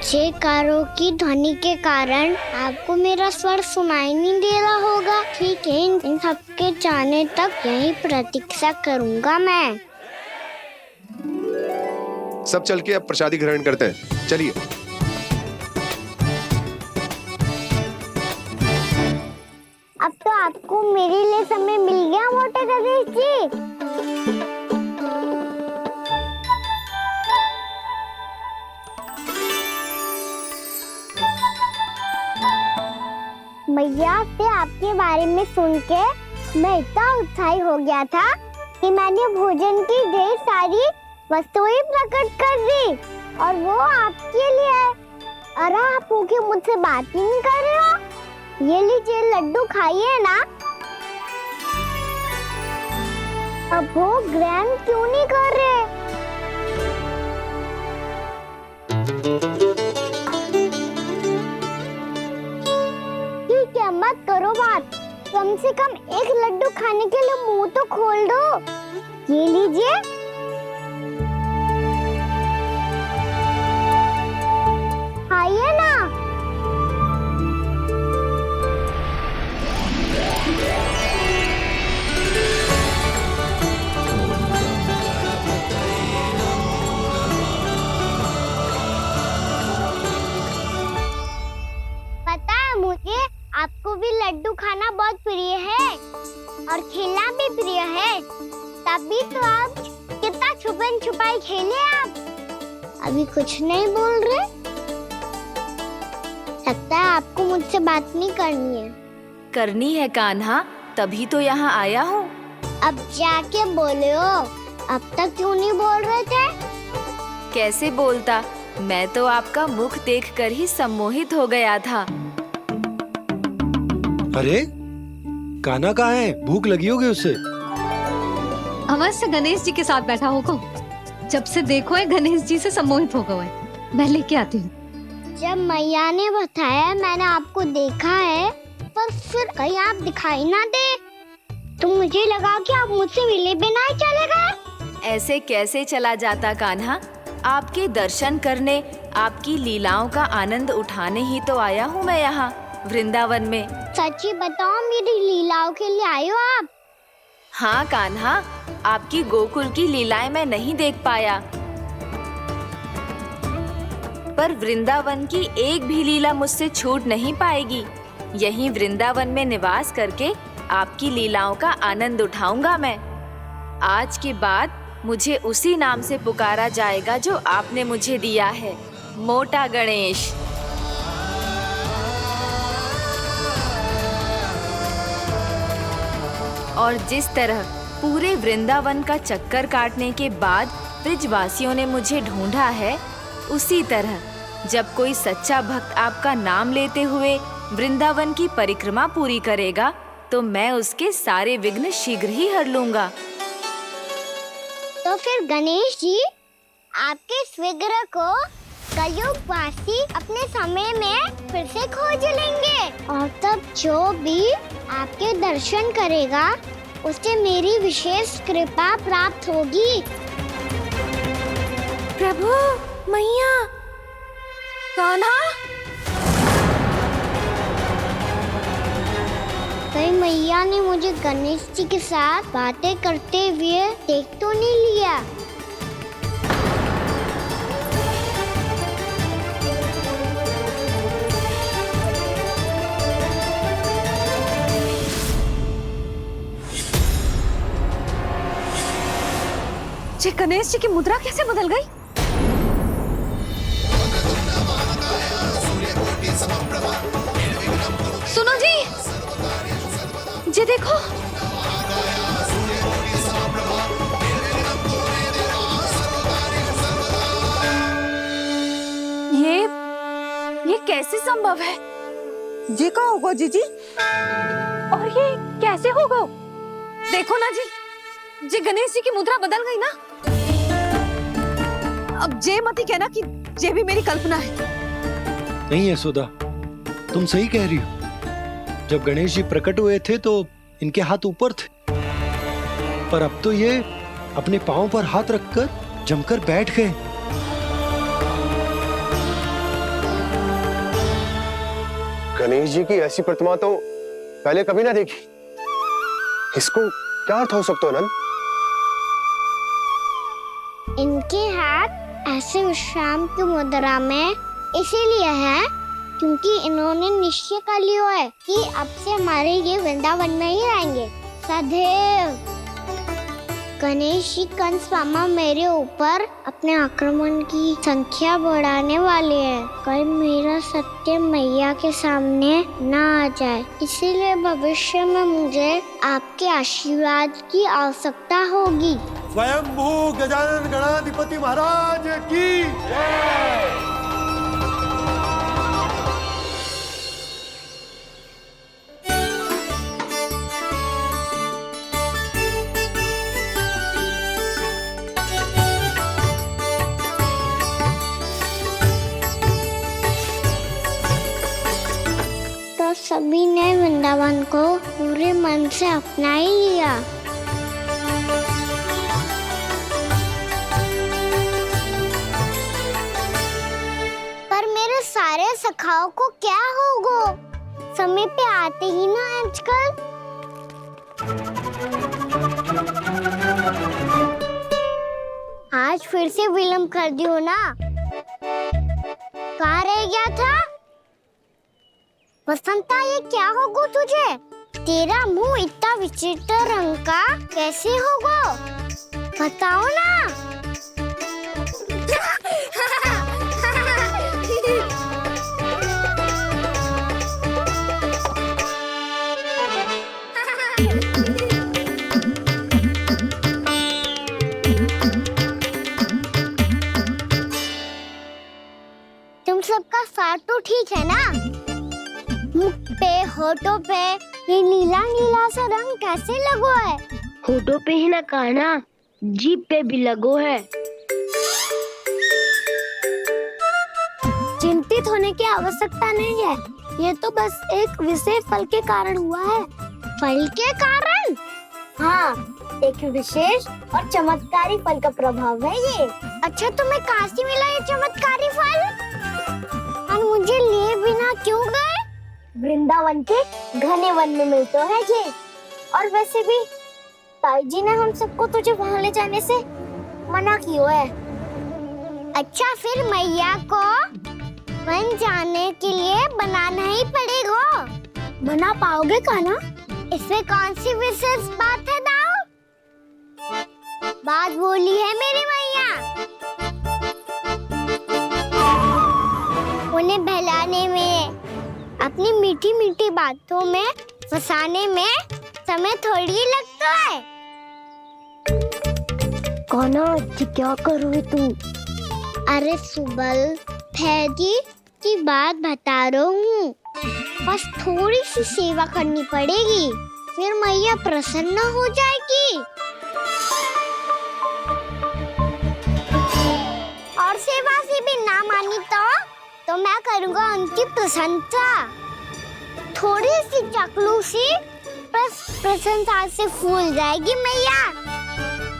जयकारों की ध्वनि के कारण आपको मेरा स्वर सुनाई नहीं दे रहा होगा। ठीक है, इन सबके जाने तक यही प्रतीक्षा करूंगा मैं। सब चल के अब प्रसादी ग्रहण करते हैं। चलिए। अब तो आपको मेरे लिए समय मिल गया मोटे गणेश जी। मैया से आपके बारे में सुन के मैं इतना उत्साही हो गया था कि मैंने भोजन की ढेर सारी वस्तुएं प्रकट कर दी, और वो आपके लिए। अरे आप भूखे मुझसे बात ही नहीं कर रहे हो। ये लीजिए लड्डू, खाइए ना। अब वो ग्रहण क्यों नहीं कर रहे? ठीक है, मत करो बात। कम से कम एक लड्डू खाने के लिए मुंह तो खोल दो। ये लीजिए। खाइए ना। पता है मुझे, आपको भी लड्डू खाना बहुत प्रिय है और खेलना भी प्रिय है। तभी तो आप कितना छुपन छुपाई खेले। आप अभी कुछ नहीं बोल रहे। लगता है आपको मुझसे बात नहीं करनी है। करनी है कान्हा, तभी तो यहाँ आया हूँ। अब जाके बोलो। अब तक क्यों नहीं बोल रहे थे? कैसे बोलता, मैं तो आपका मुख देखकर ही सम्मोहित हो गया था। अरे कान्हा कहाँ है? भूख लगी होगी उसे। अवश्य गणेश जी के साथ बैठा होगा। जब से देखो है गणेश जी से सम्मोहित हो गए। मैं लेके आती हूँ। जब मैया ने बताया मैंने आपको देखा है, पर फिर कहीं आप दिखाई ना दे, तो मुझे लगा कि आप मुझसे मिले बिना ही चले गए। ऐसे कैसे चला जाता कान्हा? आपके दर्शन करने, आपकी लीलाओं का आनंद उठाने ही तो आया हूँ मैं यहाँ वृंदावन में। सच्ची बताओ, मेरी लीलाओं के लिए आए हो आप? हाँ कान्हा, आपकी गोकुल की लीलाएं मैं नहीं देख पाया, पर वृंदावन की एक भी लीला मुझसे छूट नहीं पाएगी। यहीं वृंदावन में निवास करके आपकी लीलाओं का आनंद उठाऊंगा मैं। आज के बाद मुझे उसी नाम से पुकारा जाएगा जो आपने मुझे दिया है, मोटा गणेश। और जिस तरह पूरे वृंदावन का चक्कर काटने के बाद ब्रिजवासियों ने मुझे ढूंढा है, उसी तरह जब कोई सच्चा भक्त आपका नाम लेते हुए वृंदावन की परिक्रमा पूरी करेगा, तो मैं उसके सारे विघ्न शीघ्र ही हर लूंगा। तो फिर गणेश जी आपके इस विग्रह को कलयुगवासी अपने समय में फिर से खोज लेंगे और तब जो भी आपके दर्शन करेगा उसे मेरी विशेष कृपा प्राप्त होगी। प्रभु, मैया, कान्हा, कहीं मैया ने मुझे गणेश जी के साथ बातें करते हुए देख तो नहीं लिया? ये गणेश जी की मुद्रा कैसे बदल गई? सुनो जी, ये देखो। ये कैसे संभव है? ये क्या होगा जीजी? और ये कैसे होगा? देखो ना जी, ये गणेश जी की मुद्रा बदल गई ना। अब जे मती कहना कि ये भी मेरी कल्पना है। नहीं यशोदा, तुम सही कह रही हो। जब गणेश जी प्रकट हुए थे तो इनके हाथ ऊपर थे, पर अब तो ये अपने पांव पर हाथ रखकर जमकर बैठ गए। गणेश जी की ऐसी प्रतिमा तो पहले कभी ना देखी। इसको क्या अर्थ हो सकता है नंद? इनके हाथ ऐसे विश्राम की मुद्रा में इसीलिए है क्योंकि इन्होंने निश्चय कर लिया है कि अब से हमारे ये वृंदावन में ही रहेंगे सदैव। गणेश जी कंस मामा मेरे ऊपर अपने आक्रमण की संख्या बढ़ाने वाले हैं। कल मेरा सत्य मैया के सामने ना आ जाए, इसीलिए भविष्य में मुझे आपके आशीर्वाद की आवश्यकता होगी। स्वयंभू गजानन गणाधिपति महाराज की जय। तो सभी ने वृंदावन को पूरे मन से अपना ही लिया। पर मेरे सारे सखाओं को क्या होगा? समय पे आते ही ना आजकल। आज फिर से विलंब कर दियो ना। कहाँ रह गया था? वसंता, ये क्या होगा तुझे? तेरा मुंह इतना विचित्र रंग का कैसे होगा? बताओ ना। तुम सबका साथ तो ठीक है ना? मुख पे, होठों पे ये नीला नीला सा रंग कैसे लगो है? होठों पे ही ना कान्हा, जीभ पे भी लगो है। चिंतित होने की आवश्यकता नहीं है, ये तो बस एक विशेष फल के कारण हुआ है। फल के कारण? हाँ, एक विशेष और चमत्कारी फल का प्रभाव है ये। अच्छा, तुम्हें कहाँ से मिला ये चमत्कारी फल? और मुझे लिए बिना क्यों गए? वृंदावन के घने वन में मिलते है ये। और वैसे भी ताई जी ने हम सबको तुझे वहाँ ले जाने से मना किया है। अच्छा, फिर मैया को वन जाने के लिए बनाना ही पड़ेगा। बना पाओगे कान्हा? इसमें कौन सी विशेष बात है दाऊ? बात बोली है मेरी मैया। उन्हें बहलाने में, अपनी मीठी मीठी बातों में फंसाने में समय थोड़ी लगता है। कान्हा, क्या करोगे तुम? अरे सुबल, फैजी की बात बता रहा हूँ। बस थोड़ी सी सेवा करनी पड़ेगी। फिर मैया प्रसन्न हो जाएगी। और सेवा से भी ना मानी तो मैं करूँगा उनकी प्रशंसा। थोड़ी सी चकलूसी बस प्रशंसा से फूल जाएगी मैया।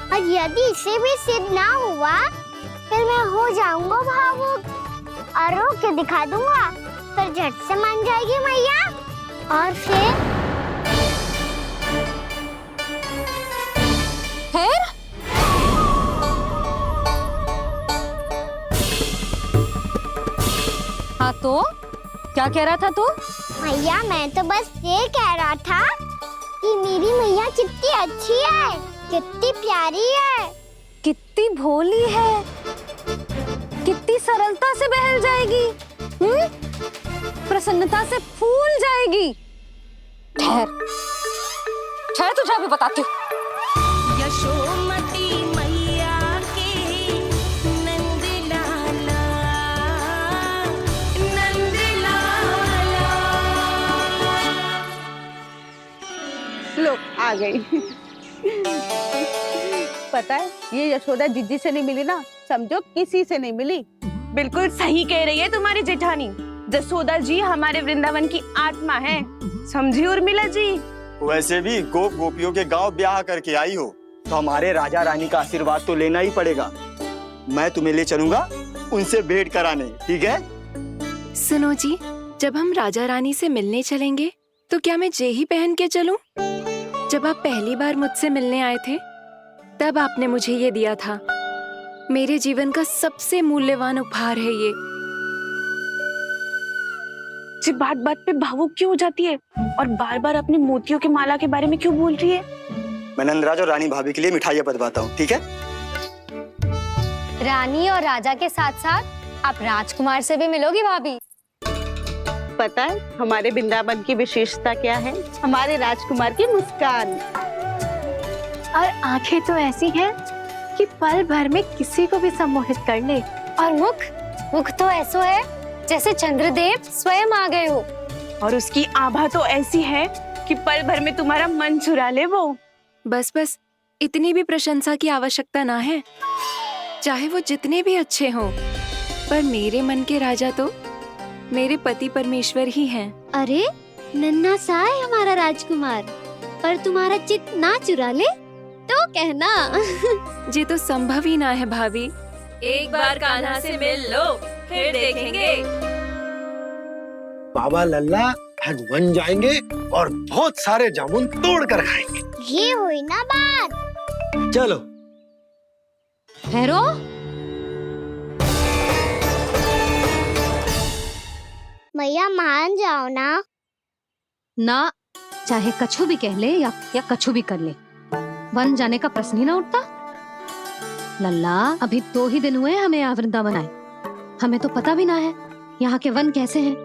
और यदि इसे भी सिद्ध ना हुआ फिर मैं हो जाऊंगा भावुक और रो के दिखा दूंगा, फिर झट से मान जाएगी मैया। और फिर हाँ तो क्या कह रहा था तू? मैया मैं तो बस ये कह रहा था कि मेरी मैया कितनी अच्छी है, कितनी प्यारी है, कितनी भोली है, कितनी सरलता से बहल जाएगी, प्रसन्नता से फूल जाएगी। ठहर ठहर, तुझे अभी बताती हूँ। यशोमती मैया के नंद लाला, नंद लाला। लो आ गई। पता है ये यशोदा जीजी से नहीं मिली ना, समझो किसी से नहीं मिली। बिल्कुल सही कह रही है तुम्हारी जेठानी। जसोदा जी हमारे वृंदावन की आत्मा है, समझी उर्मिला जी। वैसे भी गोप गोपियों के गांव ब्याह करके आई हो तो हमारे राजा रानी का आशीर्वाद तो लेना ही पड़ेगा। मैं तुम्हें ले चलूंगा उनसे भेंट कराने, ठीक है? सुनो जी, जब हम राजा रानी से मिलने चलेंगे तो क्या मैं जे ही पहन के चलूं? जब आप पहली बार मुझसे मिलने आए थे तब आपने मुझे ये दिया था। मेरे जीवन का सबसे मूल्यवान उपहार है ये। जी बात बात पे भावुक क्यों हो जाती है और बार बार अपनी मोतियों के माला के बारे में क्यों बोल रही है? मैं नंदराज और रानी भाभी के लिए मिठाइयाँ बंटवाता हूँ, ठीक है? रानी और राजा के साथ साथ आप राजकुमार से भी मिलोगी भाभी। पता है हमारे वृंदावन की विशेषता क्या है? हमारे राजकुमार की मुस्कान। और आंखें तो ऐसी हैं कि पल भर में किसी को भी सम्मोहित कर ले। और मुख तो ऐसा है जैसे चंद्रदेव स्वयं आ गए हो। और उसकी आभा तो ऐसी है कि पल भर में तुम्हारा मन चुरा ले वो। बस बस, इतनी भी प्रशंसा की आवश्यकता ना है। चाहे वो जितने भी अच्छे हों, पर मेरे मन के राजा तो मेरे पति परमेश्वर ही हैं। अरे नन्हा सा है हमारा राजकुमार, पर तुम्हारा चित्त ना चुरा ले तो कहना। ये तो संभव ही ना है भाभी। एक बार कान्हा से मिल लो फिर देखेंगे। बाबा लल्ला आज वन जाएंगे और बहुत सारे जामुन तोड़ कर खाएंगे। ये हुई ना बात। चलो ठहरो। मैया मान जाओ ना। चाहे कछु भी कह ले या कछु भी कर ले, वन जाने का प्रश्न ही ना उठता। लल्ला अभी 2 ही दिन हुए हमें यहाँ वृंदावन आए, हमें तो पता भी ना है यहाँ के वन कैसे हैं,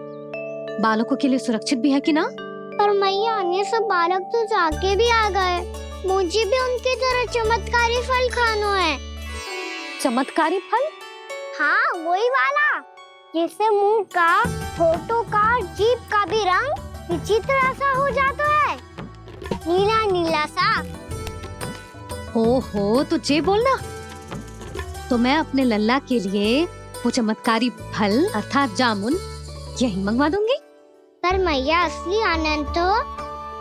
बालकों के लिए सुरक्षित भी है कि ना। पर मैया अन्य सब बालक तो जाके भी आ गए, मुझे भी उनकी तरह चमत्कारी फल खाना है। चमत्कारी फल? हाँ वही वाला, जिससे मुंह का, होठों का, जीभ का भी रंग विचित्र सा हो जाता है, नीला नीला सा। हो तो जे बोलना। तो मैं अपने लल्ला के लिए वो चमत्कारी फल अर्थात जामुन यही मंगवा दूंगी। पर मैया असली आनंद तो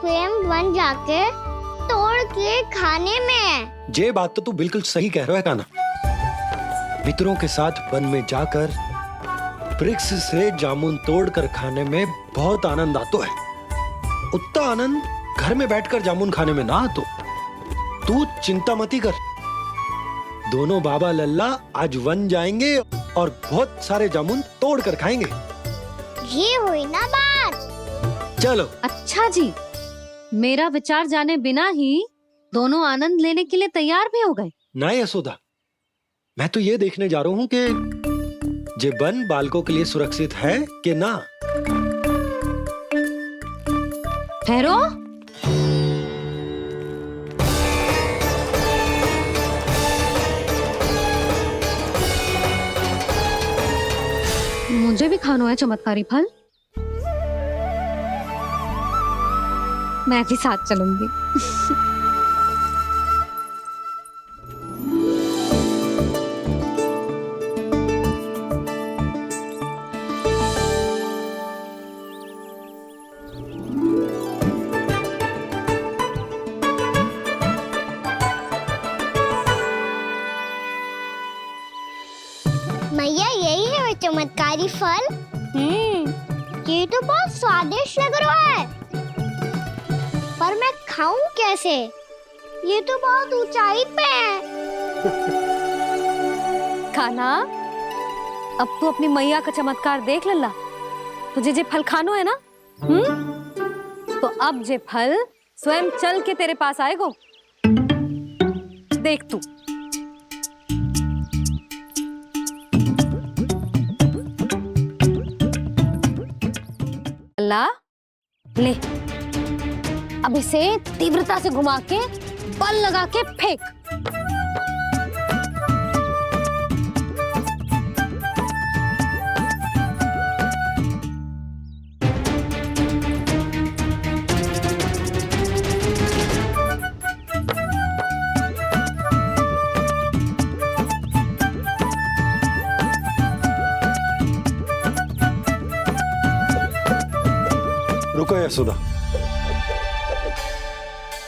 स्वयं वन जाके तोड़ के खाने में है। ये बात तो तू बिल्कुल सही कह रहा है कान्हा। मित्रों के साथ वन में जाकर वृक्ष से जामुन तोड़कर खाने में बहुत आनंद आता है। उतना आनंद घर में बैठकर जामुन खाने में ना आतो। तू चिंता मती कर, दोनों बाबा लल्ला आज वन जाएंगे और बहुत सारे जामुन तोड़ कर खाएंगे। ये हुई ना बात। चलो। अच्छा जी, मेरा विचार जाने बिना ही दोनों आनंद लेने के लिए तैयार भी हो गए। ना यशोदा, मैं तो ये देखने जा रहा हूँ कि ये वन बालकों के लिए सुरक्षित है कि ना। ठहरो। मुझे भी खाना है चमत्कारी फल। मैं भी साथ चलूंगी। मैया यही है वो चमत्कारी फल। ये तो बहुत स्वादिष्ट लग रहा है, पर मैं खाऊं कैसे? ये तो बहुत ऊंचाई पे है। खाना, अब तू अपनी मैया का चमत्कार देख लल्ला। तुझे जे फल खानो है ना, तो अब जे फल स्वयं चल के तेरे पास आएगो। देख तू। लल्ला, ले, अब इसे तीव्रता से घुमा के बल लगा के फेंक। रुको यशोदा,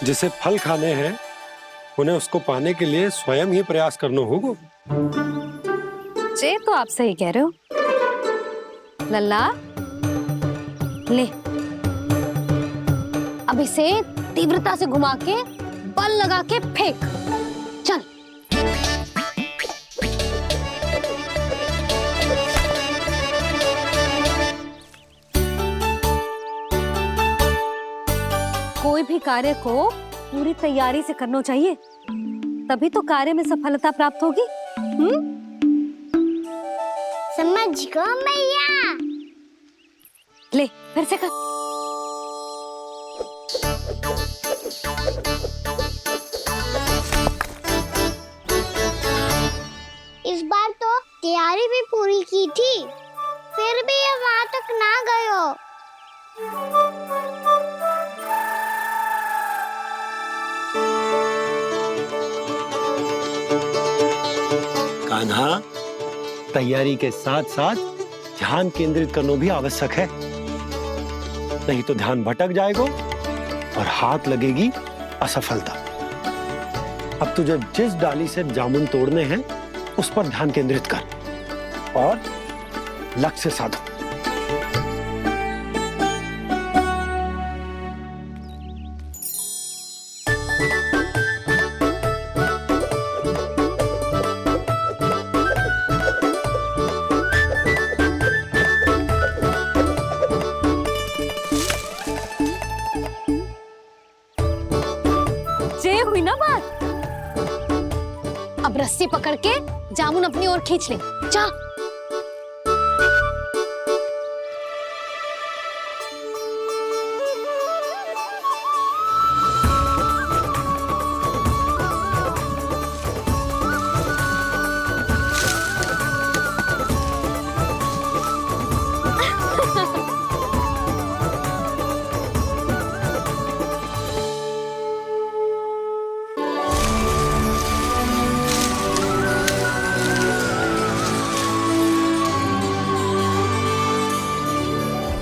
जिसे फल खाने हैं उन्हें उसको पाने के लिए स्वयं ही प्रयास करना होगा। जे तो आप सही कह रहे हो लल्ला। ले, अब इसे तीव्रता से घुमा के बल लगा के फेंक। चल। कोई भी कार्य को पूरी तैयारी से करना चाहिए, तभी तो कार्य में सफलता प्राप्त होगी। समझ गो मैया। ले, फिर से कर। इस बार तो तैयारी भी पूरी की थी, फिर भी ये वहां तक ना गए हो। कान्हा, तैयारी के साथ साथ ध्यान केंद्रित करना भी आवश्यक है, नहीं तो ध्यान भटक जाएगा और हाथ लगेगी असफलता। अब तुझे जिस डाली से जामुन तोड़ने हैं उस पर ध्यान केंद्रित कर और लक्ष्य साधो। हुई ना बात। अब रस्सी पकड़ के जामुन अपनी ओर खींच ले। जा।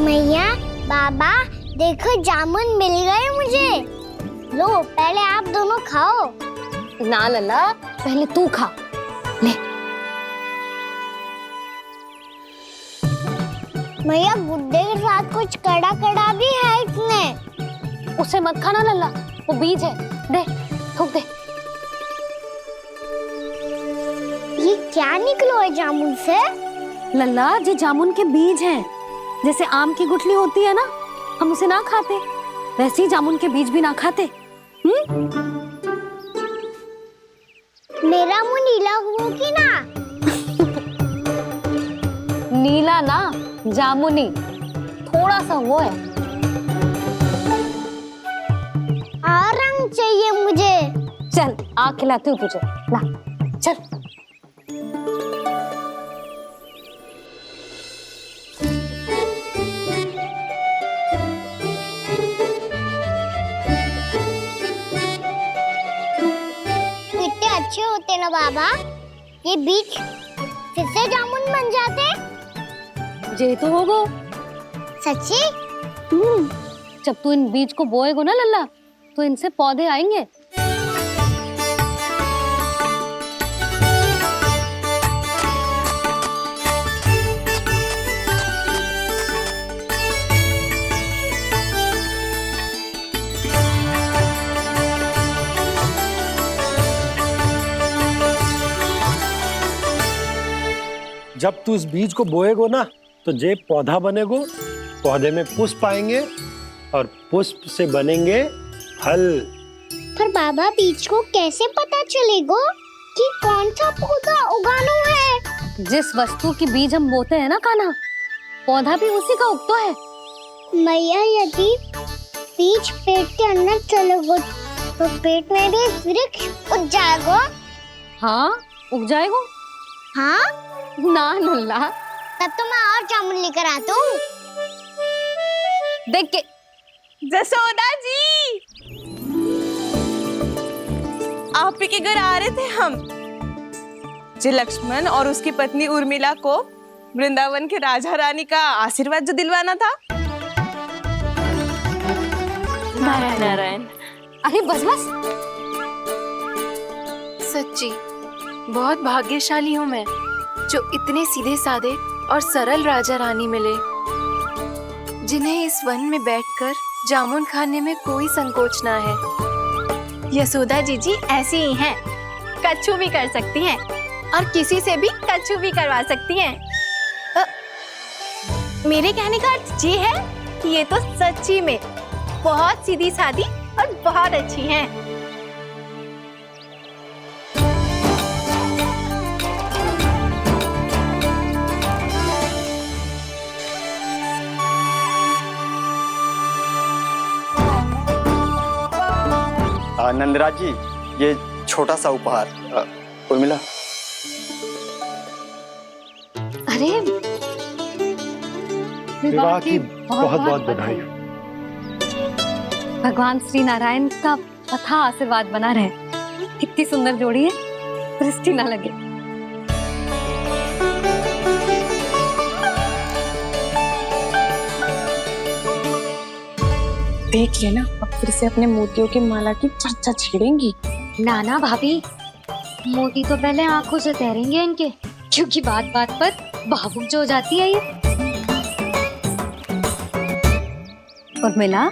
मैया, बाबा, देखो जामुन मिल गए मुझे। लो, पहले आप दोनों खाओ। ना लल्ला, पहले तू खा। ले। मैया, गुड्डे के साथ कुछ कड़ा कड़ा भी है इसमें। उसे मत खाना लल्ला, वो बीज है। दे, थूक दे। ये क्या निकलो है जामुन से? लल्ला, ये जामुन के बीज हैं। जैसे आम की गुठली होती है ना, हम उसे ना खाते, वैसे ही जामुन के बीज भी ना खाते। मेरा मुंह नीला हुआ कि ना? नीला ना, जामुनी। थोड़ा सा वो है। और रंग चाहिए मुझे। चल, आ खिलाती हूँ तुझे। ला, चल। अच्छे होते ना बाबा, ये बीज फिर से जामुन बन जाते। जे तो होगो। सच्ची? जब तू इन बीज को बोएगो ना लल्ला, तो इनसे पौधे आएंगे। जब तू इस बीज को बोएगो ना, तो जे पौधा बनेगो, पौधे में पुष्प आएंगे और पुष्प से बनेंगे फल। पर बाबा बीज को कैसे पता चलेगा कि कौन सा पौधा उगाना है? जिस वस्तु की बीज हम बोते हैं ना कान्हा, पौधा भी उसी का उगता है। मैया, यदि बीज पेट के अंदर चलेगा तो पेट में भी वृक्ष उग जाएगा। हाँ, उग जाएगा। हाँ ना लल्ला, तब तो मैं और जामुन लेकर आता हूँ। देख के जसोदा जी, आप ही के घर आ रहे थे हम। जो लक्ष्मण और उसकी पत्नी उर्मिला को वृंदावन के राजा रानी का आशीर्वाद जो दिलवाना था। नारायण नारायण। अरे बस बस। सच्ची बहुत भाग्यशाली हूँ मैं, जो इतने सीधे साधे और सरल राजा रानी मिले, जिन्हें इस वन में बैठकर जामुन खाने में कोई संकोच ना है। यशोदा जीजी ऐसी ही हैं, कच्छू भी कर सकती हैं और किसी से भी कच्छू भी करवा सकती हैं। मेरे कहने का अर्थ ये है कि ये तो सच्ची में बहुत सीधी सादी और बहुत अच्छी हैं। नंदराज जी, ये छोटा सा उपहार। उर्मिला। अरे विवाह की बहुत बहुत बधाई। भगवान श्री नारायण का अथाह आशीर्वाद बना रहे। कितनी सुंदर जोड़ी है, दृष्टि ना लगे। देख लेना, अब फिर से अपने मोतियों की माला की चर्चा छेड़ेंगी। नाना भाभी, मोती तो पहले आंखों से तैरेंगे इनके, क्योंकि बात बात पर भावुक जो हो जाती है ये। उर्मिला,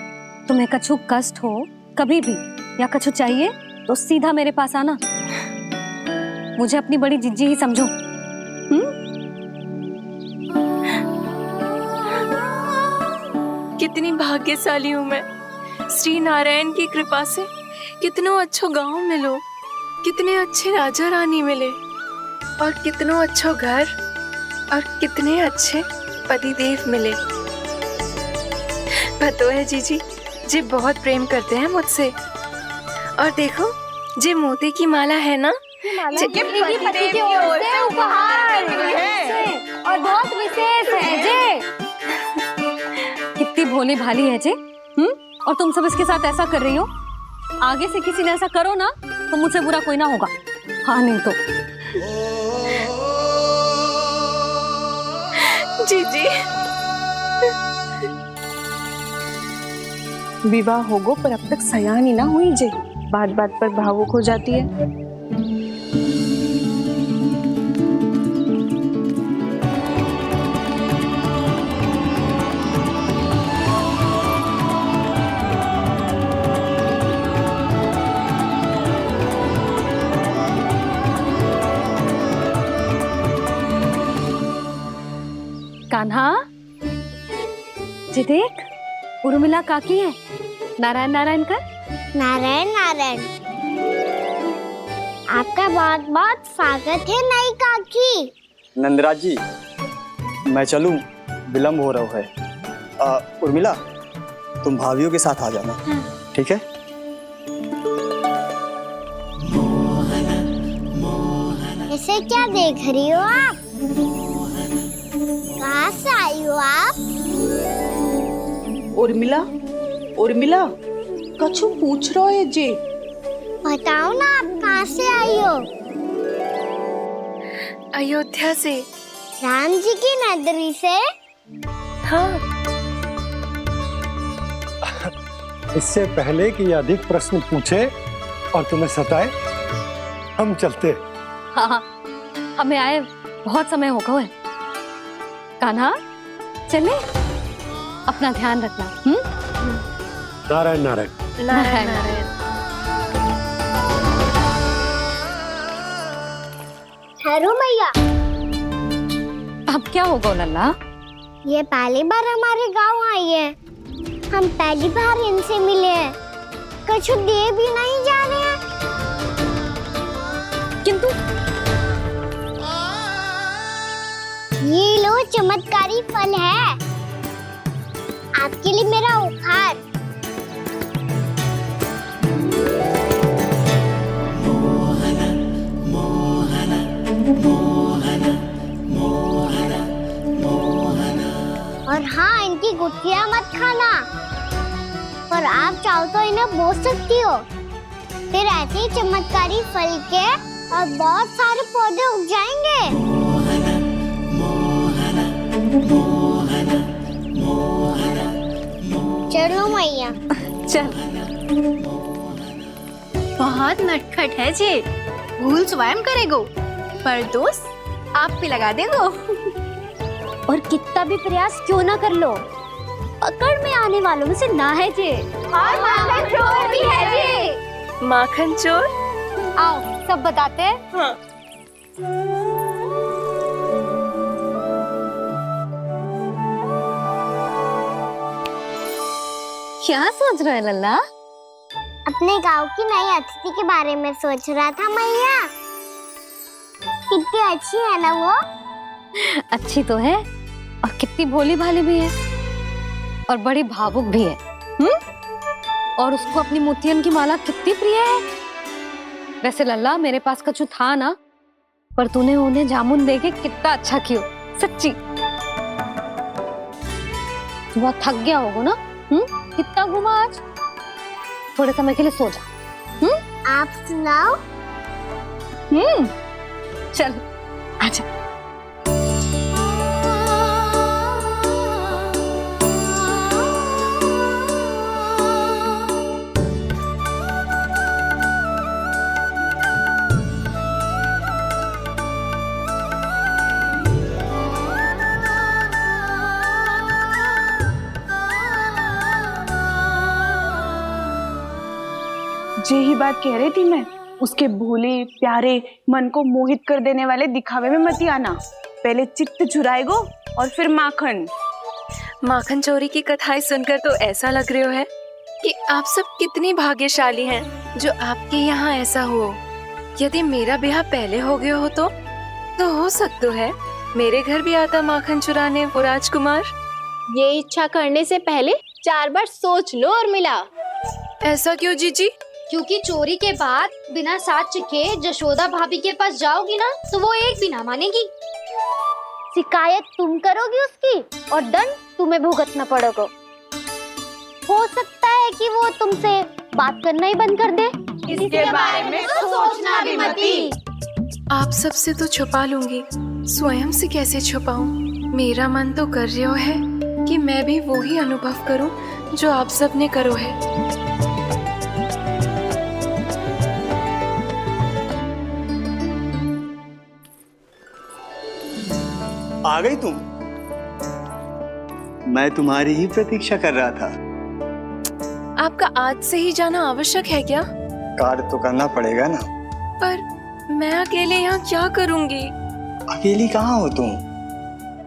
तुम्हें कछु कष्ट हो कभी भी या कछु चाहिए तो सीधा मेरे पास आना। मुझे अपनी बड़ी जिज्जी ही समझो। कितनी भाग्यशाली हूँ मैं, श्री नारायण की कृपा से कितनों अच्छो गांव मिलो, कितने अच्छे राजा रानी मिले, और कितनों अच्छो घर और कितने अच्छे पतिदेव मिले। पतो है जीजी, जे बहुत प्रेम करते हैं मुझसे। और देखो, जे मोती की माला है ना, ये पति की ओर से उपहार है और बहुत विशेष है जे। कितनी भोली भाली है जे। और तुम सब इसके साथ ऐसा कर रही हो। आगे से किसी ने ऐसा करो ना तो मुझसे बुरा कोई ना होगा। हाँ नहीं तो। जीजी, विवाह होगो पर अब तक सयानी ना हुई जे, बात बात पर भावुक हो जाती है। कान्हा, जी देख, उर्मिला काकी है। नारायण नारायण कर। नारायण नारायण। आपका बहुत बहुत स्वागत है नई काकी। नंदराज जी, मैं चलूं, विलंब हो रहा है। उर्मिला, तुम भाभियों के साथ आ जाना। ठीक है? इसे क्या देख रही हो आप? कहाँ से आई हो आप? उर्मिला, उर्मिला, कछु पूछ रहा है जे। बताओ ना, आप कहाँ से आई हो? अयोध्या से। राम जी की नगरी से? हाँ। इससे पहले कि अधिक प्रश्न पूछे और तुम्हें सताए, हम चलते। हाँ हाँ, हमें आए बहुत समय हो गया है। कान्हा, चले, अपना ध्यान रखना। नारायण नारायण। नारायण नारायण। ठहरो मैया। अब क्या होगा लल्ला? ये पहली बार हमारे गांव आई है। हम पहली बार इनसे मिले हैं। कुछ दे भी नहीं जा रहे हैं। किंतु ये लो, चमत्कारी फल है आपके लिए, मेरा उपहार। और हाँ, इनकी गुठलियां मत खाना। और आप चाहो तो इन्हें बो सकती हो। फिर ऐसे ही चमत्कारी फल के और बहुत सारे पौधे उग जाएंगे। चलो मैया। चल। बहुत नटखट है जे, भूल स्वयं करेगो, पर दोस्त आप पे लगा देगो। और कितना भी प्रयास क्यों ना कर लो, पकड़ में आने वालों में से ना है जे। और माखन चोर भी है जे। माखन चोर? आओ सब बताते हैं। हाँ। क्या सोच रहे लल्ला? अपने गांव की नई अतिथि के बारे में सोच रहा था मैया। कितनी अच्छी है ना वो? अच्छी तो है, और कितनी भोली भाली भी है, और बड़ी भावुक भी है। और उसको अपनी मोतियन की माला कितनी प्रिय है। वैसे लल्ला, मेरे पास कछु था ना, पर तूने उन्हें जामुन देके कितना अच्छा किया, सच्ची। बहुत थक गया होगा ना? कितना घूमा आज? थोड़े समय के लिए सो जा। आप सुनाओ। चल आजा। यही बात कह रही थी मैं, उसके भोले प्यारे मन को मोहित कर देने वाले दिखावे में मत आना। पहले चित्त चुराएगो और फिर माखन। माखन चोरी की कथाएं सुनकर तो ऐसा लग रहा है कि आप सब कितनी भाग्यशाली हैं जो आपके यहाँ ऐसा हो। यदि मेरा ब्याह पहले हो गया हो तो हो सकता है मेरे घर भी आता माखन चुराने वो राजकुमार। ये इच्छा करने से पहले 4 बार सोच लो और मिला। ऐसा क्यों जीजी? क्योंकि चोरी के बाद बिना साथ चिखे जशोदा भाभी के पास जाओगी ना, तो वो एक भी ना मानेगी। शिकायत तुम करोगी उसकी, और दंड तुम्हें भुगतना पड़ेगा। हो सकता है कि वो तुमसे बात करना ही बंद कर दे। इसके बारे में तो सोचना भी मती। आप सबसे तो छुपा लूंगी, स्वयं से कैसे छुपाऊं? मेरा मन तो कर रहा है कि मैं भी वो ही अनुभव करूं जो आप सब ने करो है। आ गई तुम? मैं तुम्हारी ही प्रतीक्षा कर रहा था। आपका आज से ही जाना आवश्यक है क्या? कार्य तो करना पड़ेगा ना। पर मैं अकेले यहाँ क्या करूँगी? अकेली कहाँ हो तुम?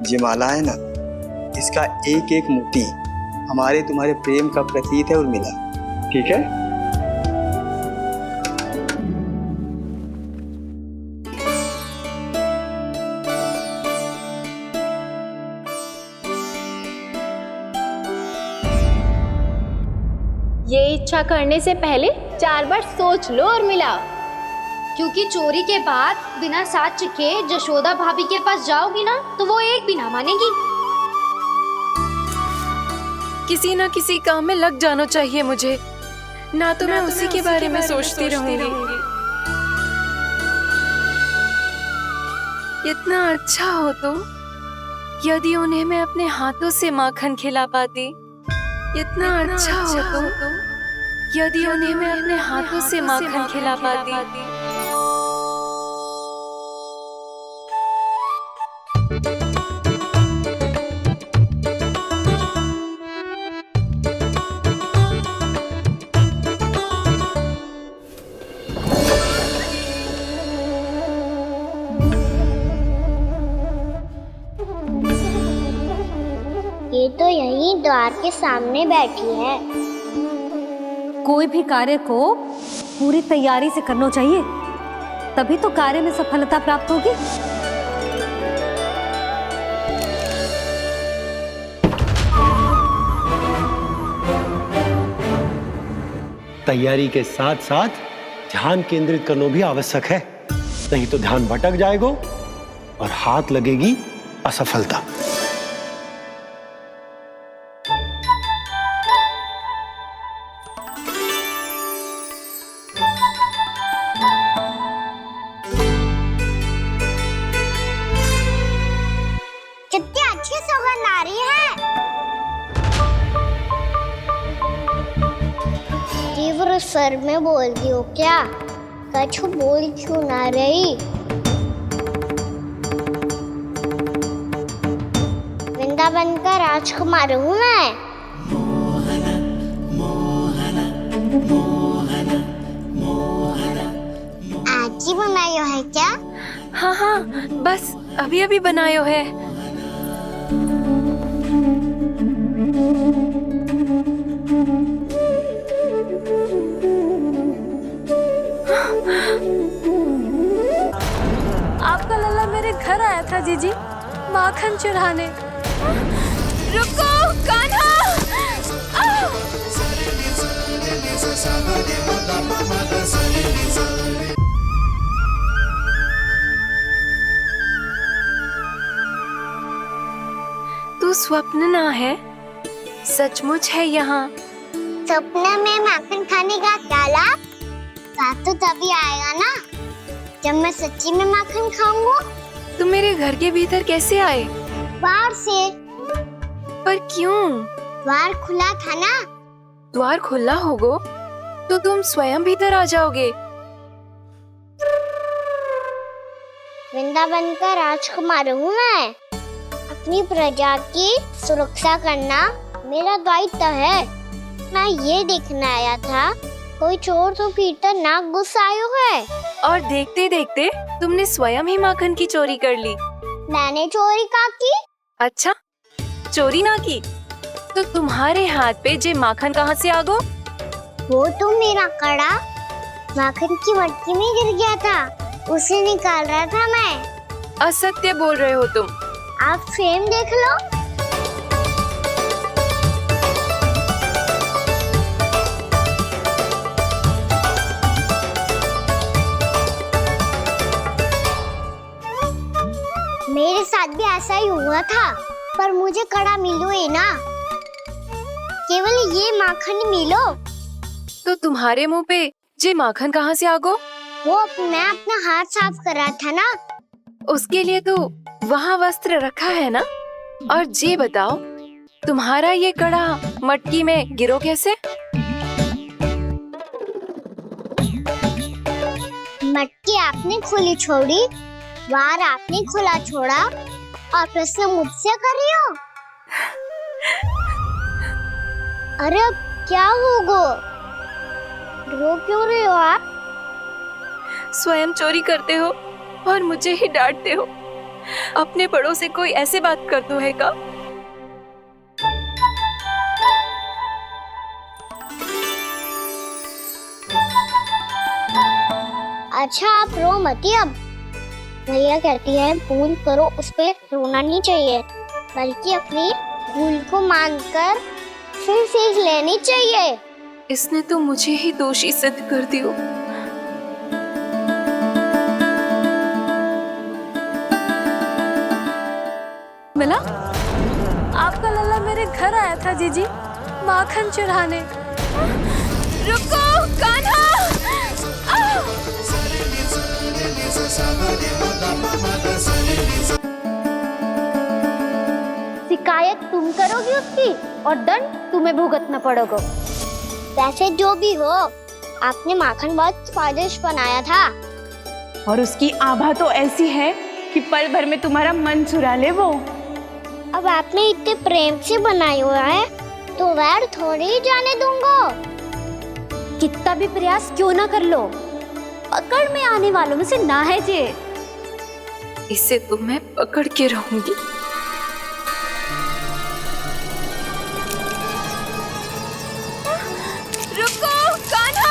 ये माला है ना, इसका एक एक मोती हमारे तुम्हारे प्रेम का प्रतीक है उर्मिला, ठीक है? ये इच्छा करने से पहले 4 बार सोच लो और मिला। क्योंकि चोरी के बाद बिना साथ चिखे जशोदा भाभी के पास जाओगी ना, तो वो एक भी ना मानेगी। किसी ना किसी काम में लग जाना चाहिए मुझे। ना तो मैं उसी के बारे में सोचती रहूंगी। इतना अच्छा हो तो यदि उन्हें मैं अपने हाथों से माखन खिला पाती। इतना अच्छा हो तो यदि उन्हें मैं अपने हाथों से माखन खिला पाती। ये तो यहीं द्वार के सामने बैठी है। कोई भी कार्य को पूरी तैयारी से करना चाहिए, तभी तो कार्य में सफलता प्राप्त होगी। तैयारी के साथ साथ ध्यान केंद्रित करना भी आवश्यक है, नहीं तो ध्यान भटक जाएगा और हाथ लगेगी असफलता। कितनी अच्छी सौगंध आ रही है। तीव्र स्वर में बोलती हो क्या? कछु बोल क्यों ना रही? वृंदावन का राजकुमार हूँ मैं। आज ही बनायो है क्या? हाँ हाँ, बस अभी अभी बनायो है। आपका लल्ला मेरे घर आया था जीजी, माखन चुराने। रुको कान्हा! तू स्वप्न ना है, सचमुच है यहाँ। सपने में माखन खाने का क्या लाभ? बात तो तभी आएगा ना जब मैं सच्ची में माखन खाऊंगा। तुम मेरे घर के भीतर कैसे आए? बाहर से। पर क्यों? द्वार खुला था ना। द्वार खुला होगा तो तुम स्वयं भीतर आ जाओगे। वृंदावन का राजकुमार हूँ मैं। अपनी प्रजा की सुरक्षा करना मेरा दायित्व है। मैं ये देखने आया था कोई चोर तो भीतर ना घुस आयो है। और देखते देखते तुमने स्वयं ही माखन की चोरी कर ली। मैंने चोरी का की? अच्छा, चोरी ना की तो तुम्हारे हाथ पे जे माखन कहाँ से आ गो? वो तो मेरा कड़ा माखन की मटकी में गिर गया था, उसे निकाल रहा था मैं। असत्य बोल रहे हो तुम। आप स्वयं देख लो। मेरे साथ भी ऐसा ही हुआ था, पर मुझे कड़ा मिलो ही ना, केवल ये माखन मिलो। तो तुम्हारे मुंह पे जे माखन कहाँ से आ गो? वो मैं अपना हाथ साफ कर रहा था ना। उसके लिए तो वहाँ वस्त्र रखा है ना। और जे बताओ, तुम्हारा ये कड़ा मटकी में गिरो कैसे? मटकी आपने खुली छोड़ी, द्वार आपने खुला छोड़ा, और प्रश्न मुझसे कर रही हो? अरे अब क्या होगा? रो क्यों रहे हो आप? स्वयं चोरी करते हो और मुझे ही डांटते हो। अपने बड़ों से कोई ऐसे बात करते है का? अच्छा आप रो मती। अब भैया कहती है भूल करो, उस पे रोना नहीं चाहिए, बल्कि अपनी भूल को मानकर फिर सीख लेनी चाहिए। इसने तो मुझे ही दोषी सिद्ध कर दिया। मिला? आपका लल्ला मेरे घर आया था जीजी, माखन चुराने। रुको कान्हा। शिकायत तुम करोगी उसकी और दंड तुम्हें भुगतना पड़ेगा। वैसे जो भी हो, आपने माखन बहुत स्वादिष्ट बनाया था। और उसकी आभा तो ऐसी है कि पल भर में तुम्हारा मन चुरा ले वो। अब आपने इतने प्रेम से बनाया हुआ है तो वैर थोड़ी ही जाने दूंगा। कितना भी प्रयास क्यों ना कर लो, पकड़ में आने वालों में से ना है जे। इसे तो मैं पकड़ के रहूंगी। रुको कान्हा।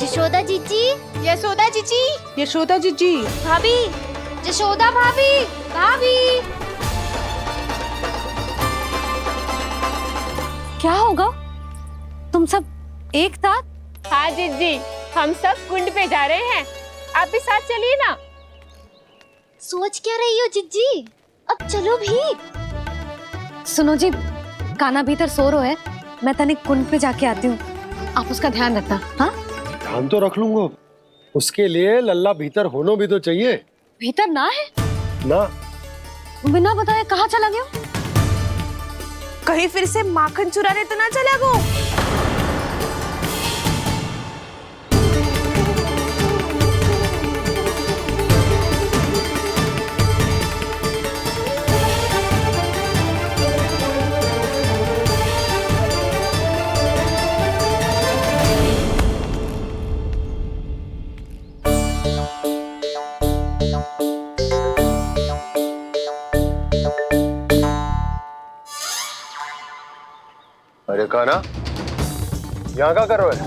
यशोदा जीजी, यशोदा जीजी, यशोदा जीजी, भाभी, यशोदा भाभी, भाभी। क्या होगा? तुम सब एक साथ? हाँ जीजी, हम सब कुंड पे जा रहे हैं, आप भी साथ चलिए ना। सोच क्या रही हो जीजी? अब चलो भी। सुनो जी, कान्हा भीतर सो रो है, मैं तनिक कुंड पे जाके आती हूँ, आप उसका ध्यान रखना। हाँ, ध्यान तो रख लूंगा, उसके लिए लल्ला भीतर होना भी तो चाहिए। भीतर ना है? ना। बिना बताए कहाँ चला गया? कहीं फिर से माखन चुराने तो ना चला गो। अरे कान्हा, यहाँ क्या कर रहे हो?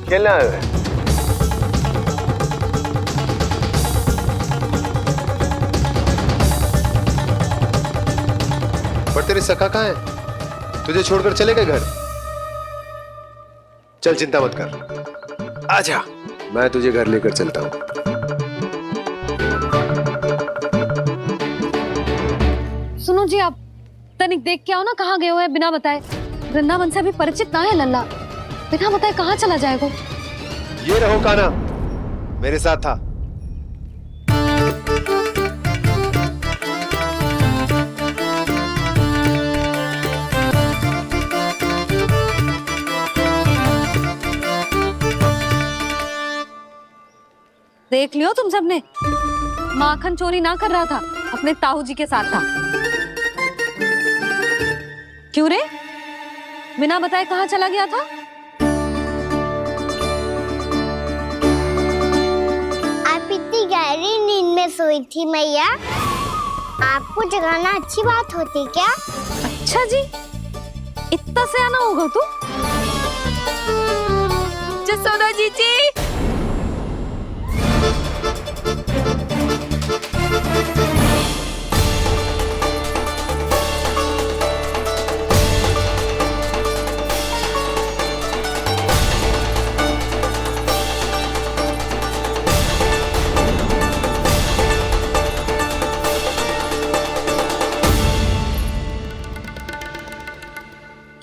खेलने आए हुए? पर तेरी सखा कहाँ है? तुझे छोड़कर चले गए घर? चल चिंता मत कर, आजा, मैं तुझे घर लेकर चलता हूँ। सुनो जी, आप तनिक देख के आओ ना कहाँ गए हुए हैं बिना बताए। वृंदावन से अभी परिचित ना है लल्ला, बिना बताए कहाँ चला जाएगा? ये रहो कान्हा, मेरे साथ था। देख लियो तुम सबने, माखन चोरी ना कर रहा था, अपने ताऊ जी के साथ था। क्यों रे, बिना बताए कहाँ चला गया था? आप इतनी गहरी नींद में सोई थी मैया, आपको जगाना अच्छी बात होती क्या? अच्छा जी, इतना सयाना होगा तू? यशोदा जीजी,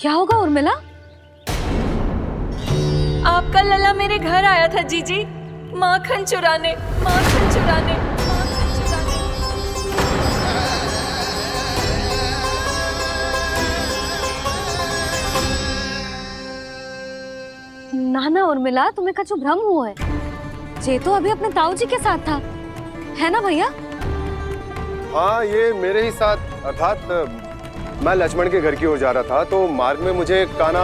क्या होगा उर्मिला? आपका लल्ला मेरे घर आया था जीजी, माखन चुराने, माखन चुराने, माखन चुराने। ना ना उर्मिला, तुम्हें कछु भ्रम हुआ है। जे तो अभी अपने ताऊ जी के साथ था, है ना भैया? हाँ, ये मेरे ही साथ, अर्थात मैं लक्ष्मण के घर की ओर जा रहा था, तो मार्ग में मुझे कान्हा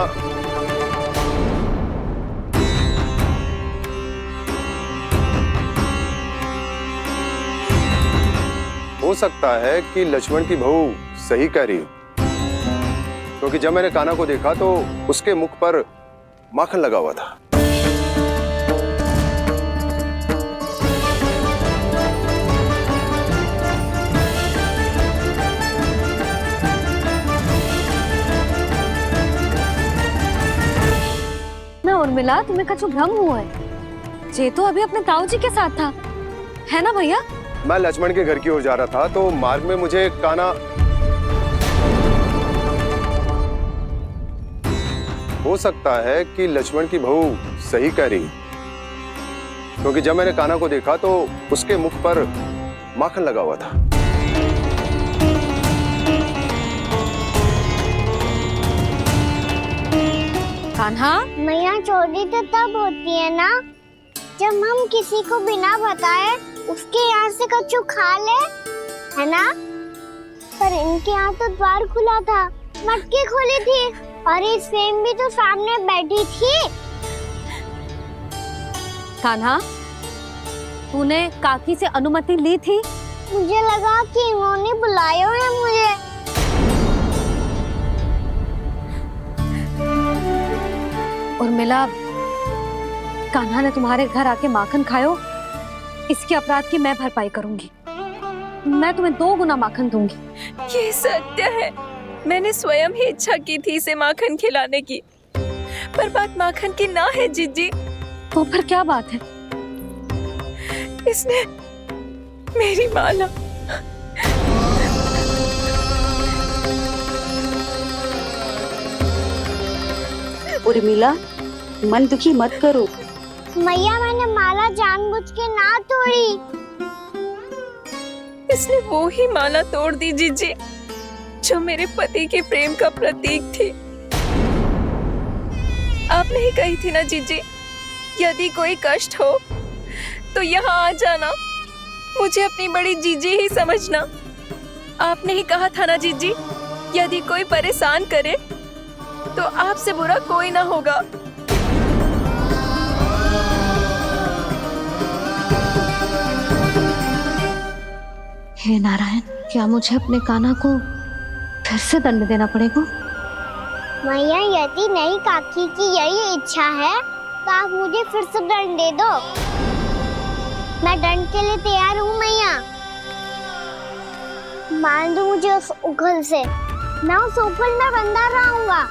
हो सकता है कि लक्ष्मण की बहू सही कह रही हो, क्योंकि जब मैंने कान्हा को देखा तो उसके मुख पर माखन लगा हुआ था। उर्मिला, तुम्हें कछु भ्रम हुआ है। जे तो अभी अपने ताऊ जी के साथ था, है ना भैया? मैं लक्ष्मण के घर की ओर जा रहा था तो मार्ग में मुझे कान्हा, हो सकता है कि लक्ष्मण की बहू सही कह रही, क्योंकि जब मैंने कान्हा को देखा तो उसके मुख पर माखन लगा हुआ था। कान्हा, मैया चोरी तो तब होती है ना जब हम किसी को बिना बताए उसके यहाँ से कछु खा ले, है ना? पर इनके यहाँ तो द्वार खुला था, मटकी खुली थी और इस फेम भी तो सामने बैठी थी। कान्हा, तूने काकी से अनुमति ली थी? मुझे लगा कि इन्होंने बुलाया है मुझे। उर्मिला, कान्हा ने तुम्हारे घर आके माखन खायो, इसके अपराध की मैं भरपाई करूंगी। मैं तुम्हें 2 गुना माखन दूंगी। ये सत्य है, मैंने स्वयं ही इच्छा की थी इसे माखन खिलाने की, पर बात माखन की ना है जीजी। तो फिर क्या बात है? इसने मेरी माला, उर्मिला, मन दुखी मत करो। मैया, मैंने माला जानबूझ के ना तोड़ी। इसने वो ही माला तोड़ दी जीजी जो मेरे पति के प्रेम का प्रतीक थी। आपने ही कही थी ना जीजी, यदि कोई कष्ट हो तो यहाँ आ जाना, मुझे अपनी बड़ी जीजी ही समझना। आपने ही कहा था ना जीजी, यदि कोई परेशान करे तो आपसे बुरा कोई ना होगा। हे नारायण, क्या मुझे अपने कान्हा को फिर से दंड देना पड़ेगा? मैया, यदि नहीं काकी की यही इच्छा है तो आप मुझे फिर से दंड दे दो। मैं दंड के लिए तैयार हूँ मैया। मान दो मुझे उस उखल से, मैं उस उखल में बंधा रहूंगा,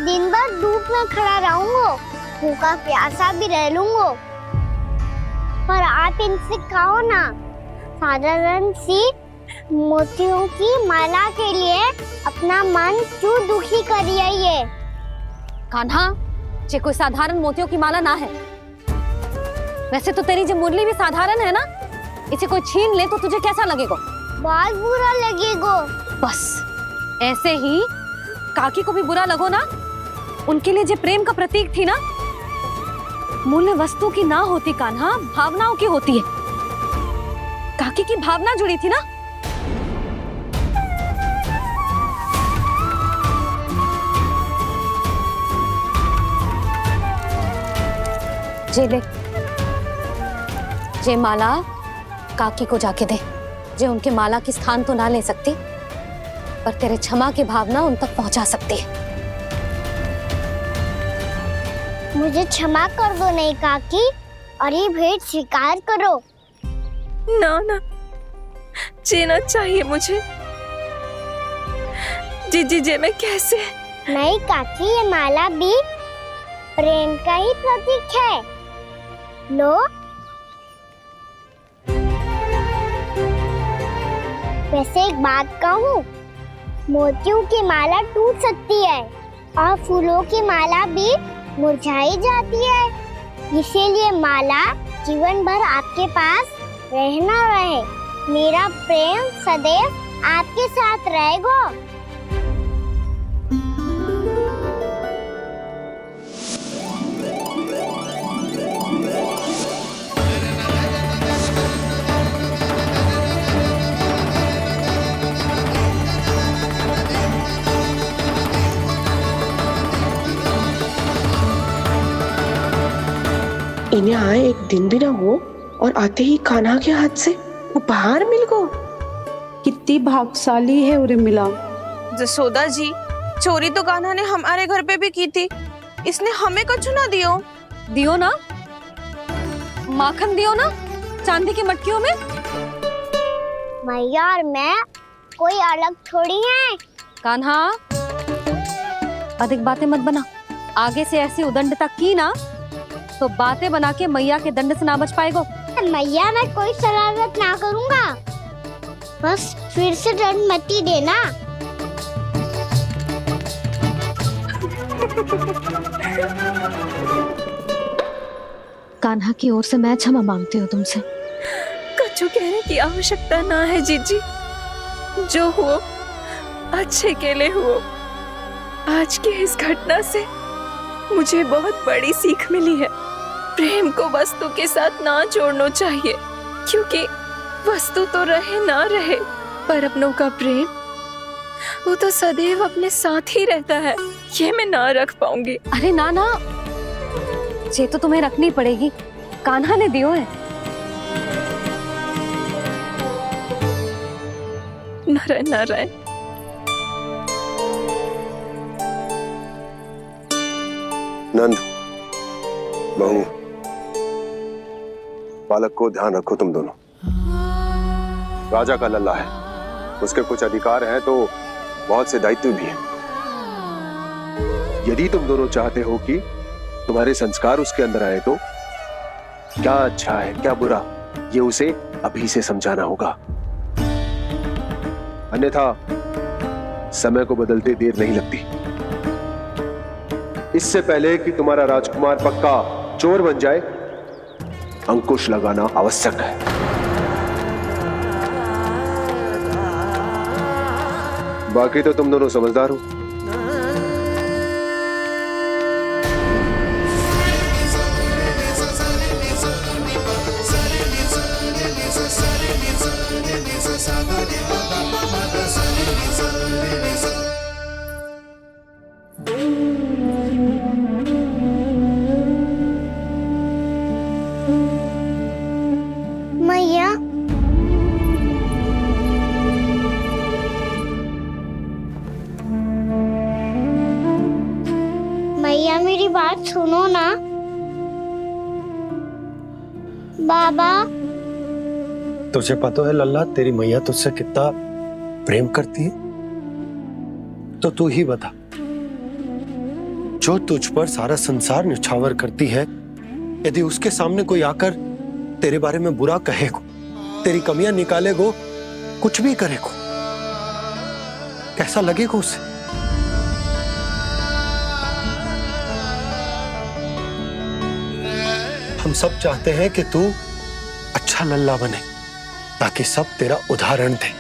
दिन भर धूप में खड़ा रहूंगा, भूखा प्यासा भी रह लूंगा। पर आप इनसे कहो ना, साधारण सी मोतियों की माला के लिए अपना मन क्यों दुखी करिए ये? कान्हा, ये कोई साधारण मोतियों की माला ना है। वैसे तो तेरी जो मुरली भी साधारण है ना, इसे कोई छीन ले तो तुझे कैसा लगेगा? बहुत बुरा लगेगा। बस ऐसे ही काकी को भी बुरा लगो ना। उनके लिए जो प्रेम का प्रतीक थी ना, मूल्य वस्तु की ना होती कान्हा, भावनाओं की होती है। काकी की भावना जुड़ी थी ना। जे ले, जे माला काकी को जाके दे। जे उनके माला की स्थान तो ना ले सकती, पर तेरे क्षमा की भावना उन तक पहुंचा सकती है। मुझे क्षमा कर दो नहीं काकी, और ये भेंट स्वीकार करो। ना ना, जीना चाहिए मुझे। जीजी जे मैं कैसे? नहीं काकी, ये माला भी प्रेम का ही प्रतीक है। लो। वैसे एक बात कहूँ, मोतियों की माला टूट सकती है और फूलों की माला भी मुरझाई जाती है, इसीलिए माला जीवन भर आपके पास रहना रहे। मेरा प्रेम सदैव आपके साथ रहेगा। इन्हें आए एक दिन भी ना हो और आते ही कान्हा के हाथ से उपहार मिल गो। कितनी भाग्यशाली है उर्मिला। जसोदा जी, चोरी तो कान्हा ने हमारे घर पे भी की थी, इसने हमें कछु ना दियो। दियो ना, माखन दियो ना, चांदी की मटकियों में। मैया और मैं कोई अलग थोड़ी हैं। कान्हा, अधिक बातें मत बना। आगे से ऐसी उदंडता की ना तो बातें बना के मैया के दंड से ना बच पाएगो। मैया मैं कोई शरारत ना करूँगा, बस फिर से दंड मत ही देना। कान्हा की ओर से मैं क्षमा मांगती हूँ तुमसे। कछु कहने की आवश्यकता ना है जीजी, जो हुआ अच्छे के लिए हुआ। आज की इस घटना से मुझे बहुत बड़ी सीख मिली है। प्रेम को वस्तु के साथ ना जोड़ना चाहिए, क्योंकि वस्तु तो रहे ना रहे, पर अपनों का प्रेम वो तो सदैव अपने साथ ही रहता है। ये मैं ना रख पाऊंगी। अरे ना ना, ये तो तुम्हें रखनी पड़ेगी, कान्हा ने दियो है। नारायण नारायण। नंद, बहू, बालक को ध्यान रखो तुम दोनों। राजा का लल्ला है, उसके कुछ अधिकार हैं तो बहुत से दायित्व भी हैं। यदि तुम दोनों चाहते हो कि तुम्हारे संस्कार उसके अंदर आए तो क्या अच्छा है क्या बुरा, ये उसे अभी से समझाना होगा। अन्यथा समय को बदलते देर नहीं लगती। इससे पहले कि तुम्हारा राजकुमार पक्का चोर बन जाए, अंकुश लगाना आवश्यक है। बाकी तो तुम दोनों समझदार हो। मैया मैया मेरी बात सुनो ना। बाबा, तुझे पता है लल्ला, तेरी मैया तुझसे कितना प्रेम करती है, तो तू ही बता, जो तुझ पर सारा संसार निछावर करती है, यदि उसके सामने कोई आकर तेरे बारे में बुरा कहेगो, तेरी कमियां निकालेगो, कुछ भी करेगो, कैसा लगेगा उसे? हम सब चाहते हैं कि तू अच्छा लल्ला बने, ताकि सब तेरा उदाहरण दे,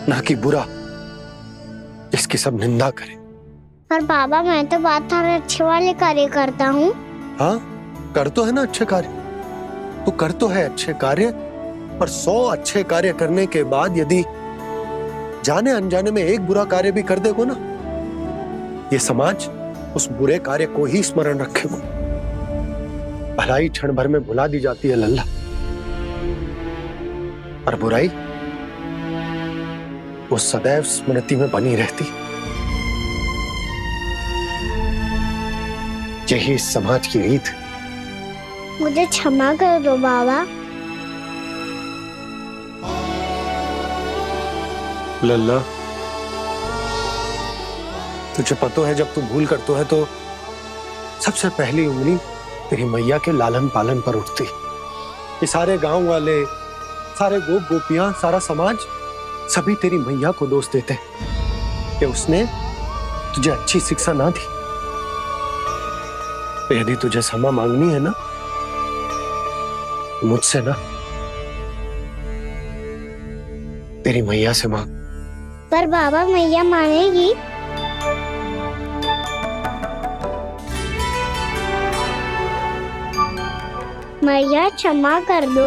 ना कि बुरा जिसकी सब निंदा करे। पर बाबा मैं तो बात हर अच्छे वाले कार्य करता हूँ। हाँ, कर तो है ना अच्छे कार्य, तू कर तो है अच्छे कार्य, पर 100 अच्छे कार्य करने के बाद यदि जाने अनजाने में एक बुरा कार्य भी कर देगो ना, ये समाज उस बुरे कार्य को ही स्मरण रखेगो। भलाई क्षण भर में भुला दी जाती है लल्ला, और बुराई वो सदैव स्मृति में बनी रहती। यही इस समाज की रीत। मुझे क्षमा कर दो बाबा। लल्ला, तुझे पता है जब तू भूल करतो है तो सबसे पहली उंगली तेरी मैया के लालन पालन पर उठती। ये सारे गांव वाले, सारे गोप गोपियां, सारा समाज सभी तेरी मैया को दोष देते कि उसने तुझे अच्छी शिक्षा ना दी। तो यदि तुझे क्षमा मांगनी है ना, मुझसे ना, तेरी मैया से मांग। पर बाबा मैया मानेगी? मैया क्षमा कर दो,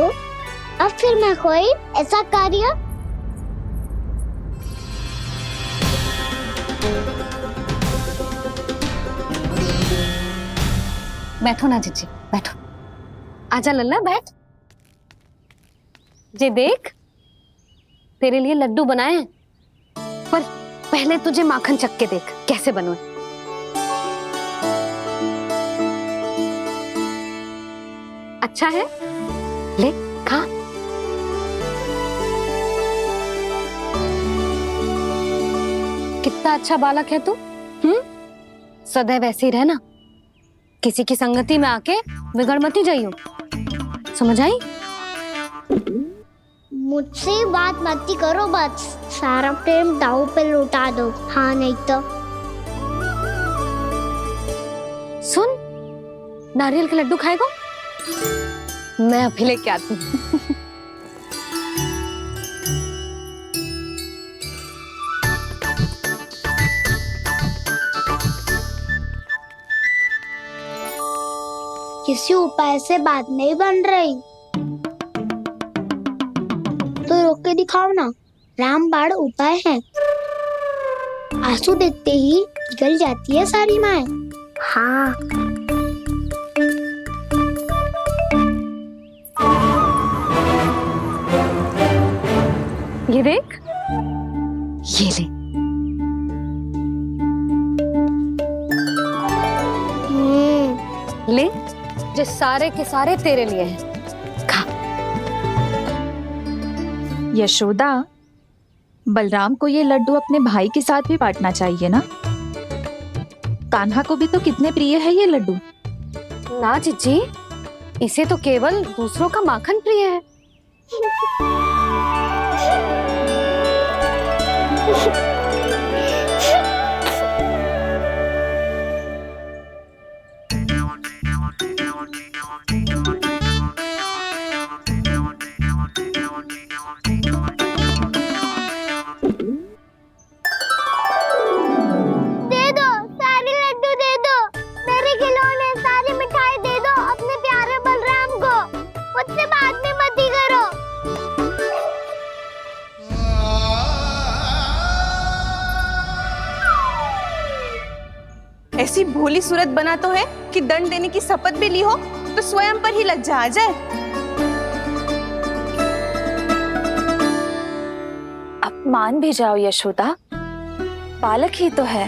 अब फिर मैं कोई ऐसा कार्य। बैठो ना जीजी, बैठो। आजा लल्ला, बैठ। जे देख, तेरे लिए लड्डू बनाए हैं, पर पहले तुझे माखन चख के देख कैसे बनो। अच्छा है, ले खा। कितना अच्छा बालक है तू। सदैव ऐसे ही रहना, किसी की संगति में आके बिगड़ मत जाइयो, समझ आई? मुझसे बात मत करो, बस सारा प्रेम दाव पे लौटा दो। हाँ नहीं तो सुन, नारियल के लड्डू खाएगा? मैं अभी लेके आती हूँ। किसी उपाय से बात नहीं बन रही तो रोक के दिखाओ ना। रामबाण उपाय है। आंसू देखते ही पिघल जाती है सारी माए। हाँ ये देख, ये ले। ले, जो सारे के सारे तेरे लिए हैं। यशोदा, बलराम को ये लड्डू अपने भाई के साथ भी बांटना चाहिए ना। कान्हा को भी तो कितने प्रिय है ये लड्डू। ना जीजी, इसे तो केवल दूसरों का माखन प्रिय है। ऐसी भोली सूरत बना तो है कि दंड देने की शपथ भी ली हो तो स्वयं पर ही लज्जा आ जाए। अब मान भी जाओ यशोदा, बालक ही तो है।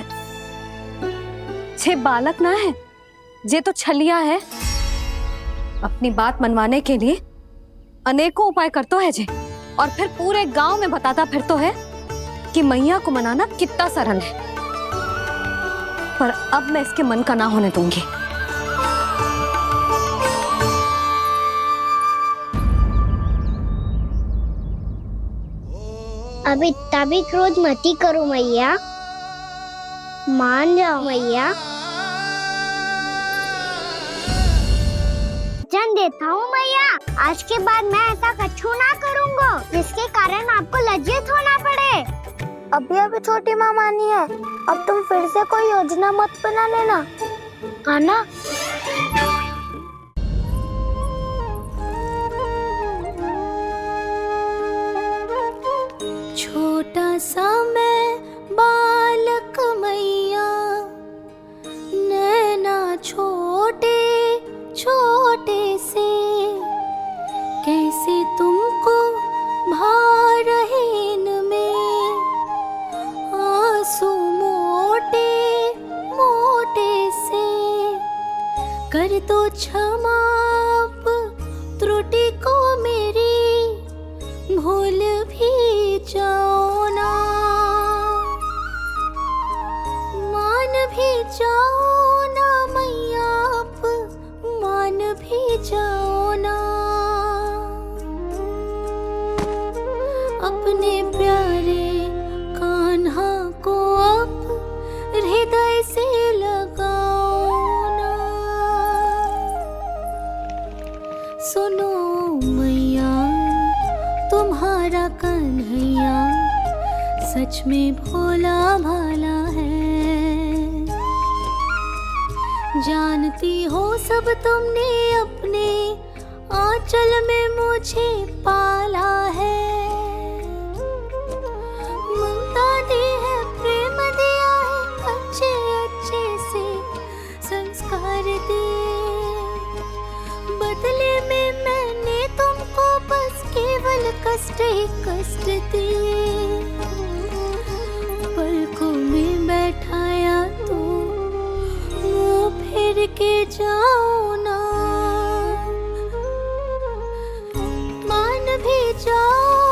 छे बालक ना है, जे तो छलिया है। अपनी बात मनवाने के लिए अनेकों उपाय करतो है जे, और फिर पूरे गांव में बताता फिरतो है कि मैया को मनाना कितना सरल है। पर अब मैं इसके मन का ना होने दूंगी। अब इतना भी क्रोध मती करो मैया, मान जाओ मैया। वचन देता हूँ मैया, आज के बाद मैं ऐसा कछु ना करूँगा जिसके कारण आपको लज्जित होना पड़े। अभी अभी छोटी माँ मानी है, अब तुम फिर से कोई योजना मत बना लेना, है ना? छोटा सा मैं बालक मैया, नैना छोटे छोटे से, कैसे तुमको भा रहे इनमें आंसू मोटे मोटे से। कर दो क्षमा त्रुटि को मेरी, भूल भी जाओ ना, मान भी जाओ ना मैया, आप मान भी जाओ ना। अपने प्यारे कान्हा को अब हृदय से लगाओ ना। सुनो मैया, तुम्हारा कन्हैया सच में भोला भाला है। जानती हो सब तुमने अपने आंचल में मुझे पाला है। ममता दी है, प्रेम दिया है, अच्छे अच्छे से संस्कार दिए। बदले में मैंने तुमको बस केवल कष्ट ही कष्ट दिए। पलकों में बैठाया तो मुंह फेर के जाओ ना, मान भी जाओ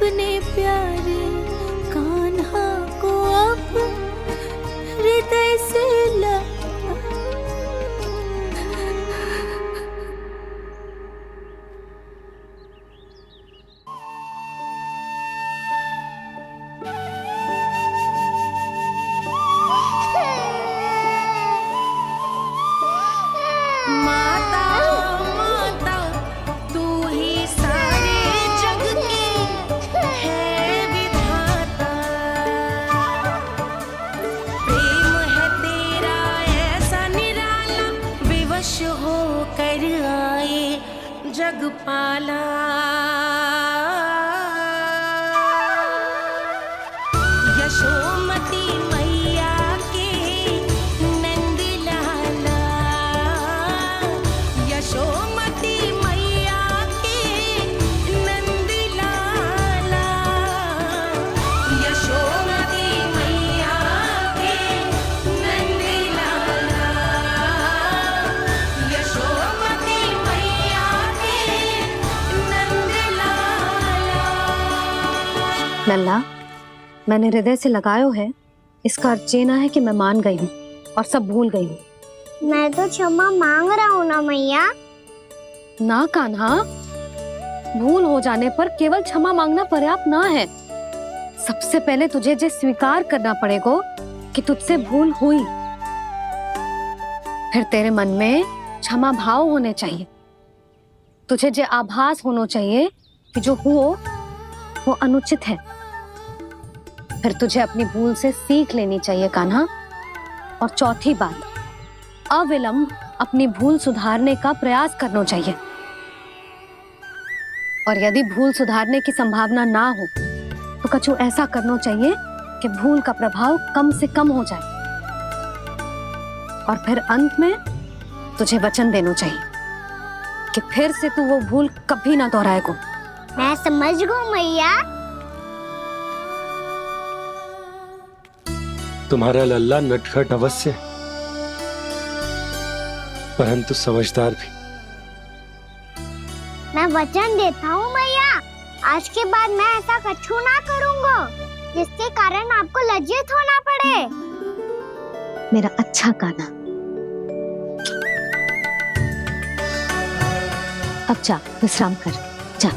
अपने प्यारे कान्हा को अब हृदय से लगा। माता माता तू ही सारे जग की है विधाता। प्रेम है तेरा ऐसा निराला, विवश होकर आए जग पाला। यशोमती मैया के नंद लाला, यशोमती मैया के नंद लाला, यशोमती मैया के नंद लाला, यशोमती मैया के नंद लाला। लल्ला, मैंने हृदय से लगायो है, इसका अर्थ ये ना है कि मैं मान गई हूँ और सब भूल गई हूँ। मैं तो क्षमा मांग रहा हूँ ना मैया। ना कान्हा, भूल हो जाने पर केवल क्षमा मांगना पर्याप्त ना है। सबसे पहले तुझे जो स्वीकार करना पड़ेगा कि तुझसे भूल हुई, फिर तेरे मन में क्षमा भाव होने चाहिए। तुझे जो आभास होना चाहिए कि जो हुआ वो अनुचित है। फिर तुझे अपनी भूल से सीख लेनी चाहिए कान्हा। और चौथी बात, अविलंब अपनी भूल सुधारने का प्रयास करना चाहिए। और यदि भूल सुधारने की संभावना ना हो तो कछु ऐसा करना चाहिए कि भूल का प्रभाव कम से कम हो जाए। और फिर अंत में तुझे वचन देना चाहिए कि फिर से तू वो भूल कभी ना दोहराएगा। मैं समझ गई मैया। तुम्हारा लल्ला नटखट अवश्य है, परंतु समझदार भी। मैं वचन देता हूँ मैया, आज के बाद मैं ऐसा कछु ना करूँगा जिसके कारण आपको लज्जित होना पड़े। मेरा अच्छा कान्हा, अब जा विश्राम कर, जा।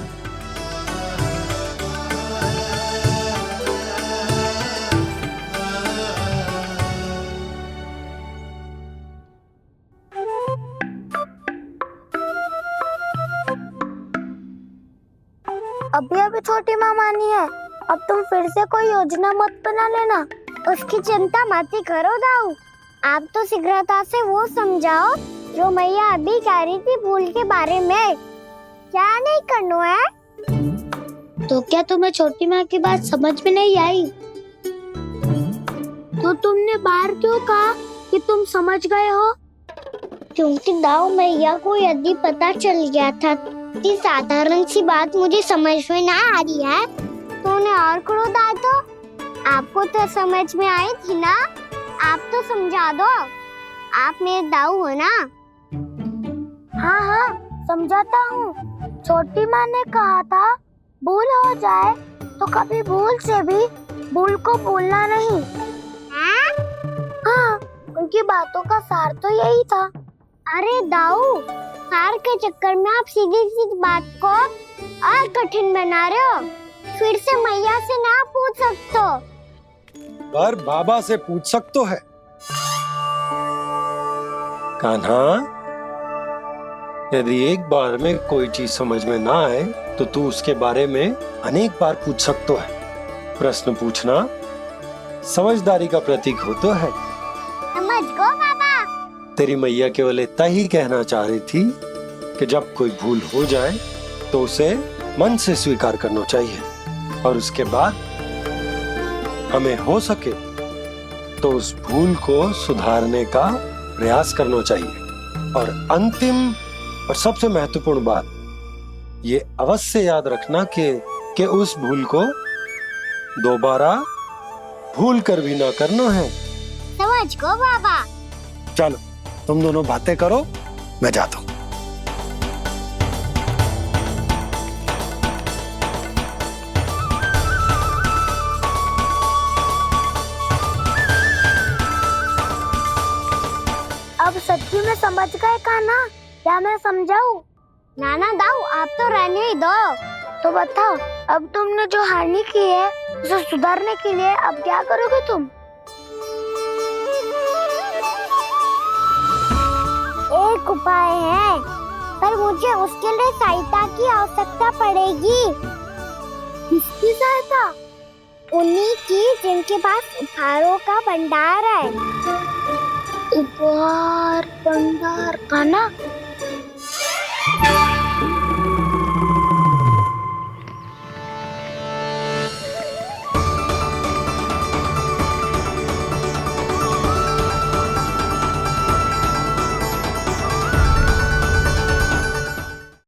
अभी अभी छोटी माँ मानी है, अब तुम फिर से कोई योजना मत बना लेना। उसकी चिंता मत ही करो दाऊ। आप तो शीघ्रता से वो समझाओ जो मैया अभी कह रही थी भूल के बारे में। क्या नहीं करना है? तो क्या तुम्हें छोटी माँ की बात समझ में नहीं आई? तो तुमने बाहर क्यों कहा कि तुम समझ गए हो? क्योंकि दाऊ मैया को यदि पता चल गया था कि साधारण सी बात मुझे समझ में ना आ रही है तो उन्हें और क्रोध आया। तो आपको तो समझ में आई थी ना, आप तो समझा दो। आप मेरे दाऊ हो ना। हाँ हाँ समझाता हूँ। छोटी माँ ने कहा था भूल हो जाए तो कभी भूल से भी भूल को भूलना नहीं। हाँ, उनकी बातों का सार तो यही था। अरे दाऊ, सार के चक्कर में आप सीधी सीधी बात को और कठिन बना रहे हो। फिर से मैया से ना पूछ सकते हो, पर बाबा से पूछ सकते है। कान्हा, यदि एक बार में कोई चीज समझ में ना आए तो तू उसके बारे में अनेक बार पूछ सकते है। प्रश्न पूछना समझदारी का प्रतीक होता है। समझ गो बाबा। तेरी मैया केवल इतना ही कहना चाह रही थी कि जब कोई भूल हो जाए तो उसे मन से स्वीकार करना चाहिए और उसके बाद हमें हो सके तो उस भूल को सुधारने का प्रयास करना चाहिए। और अंतिम और सबसे महत्वपूर्ण बात ये अवश्य याद रखना कि उस भूल को दोबारा भूल कर भी ना करना है। समझ गो बाबा। चलो तुम दोनों बातें करो, मैं जाता हूँ। समझ गए कान्हा? क्या मैं समझाऊं? नाना दाऊ आप तो रहने ही दो। तो बताओ, अब तुमने जो हानि की है उसे सुधारने के लिए अब क्या करोगे तुम? एक उपाय है, पर मुझे उसके लिए सहायता की आवश्यकता पड़ेगी। किसकी सहायता? उन्हीं की जिनके पास उपहारों का भंडार है। उपहार भंडार कान्हा,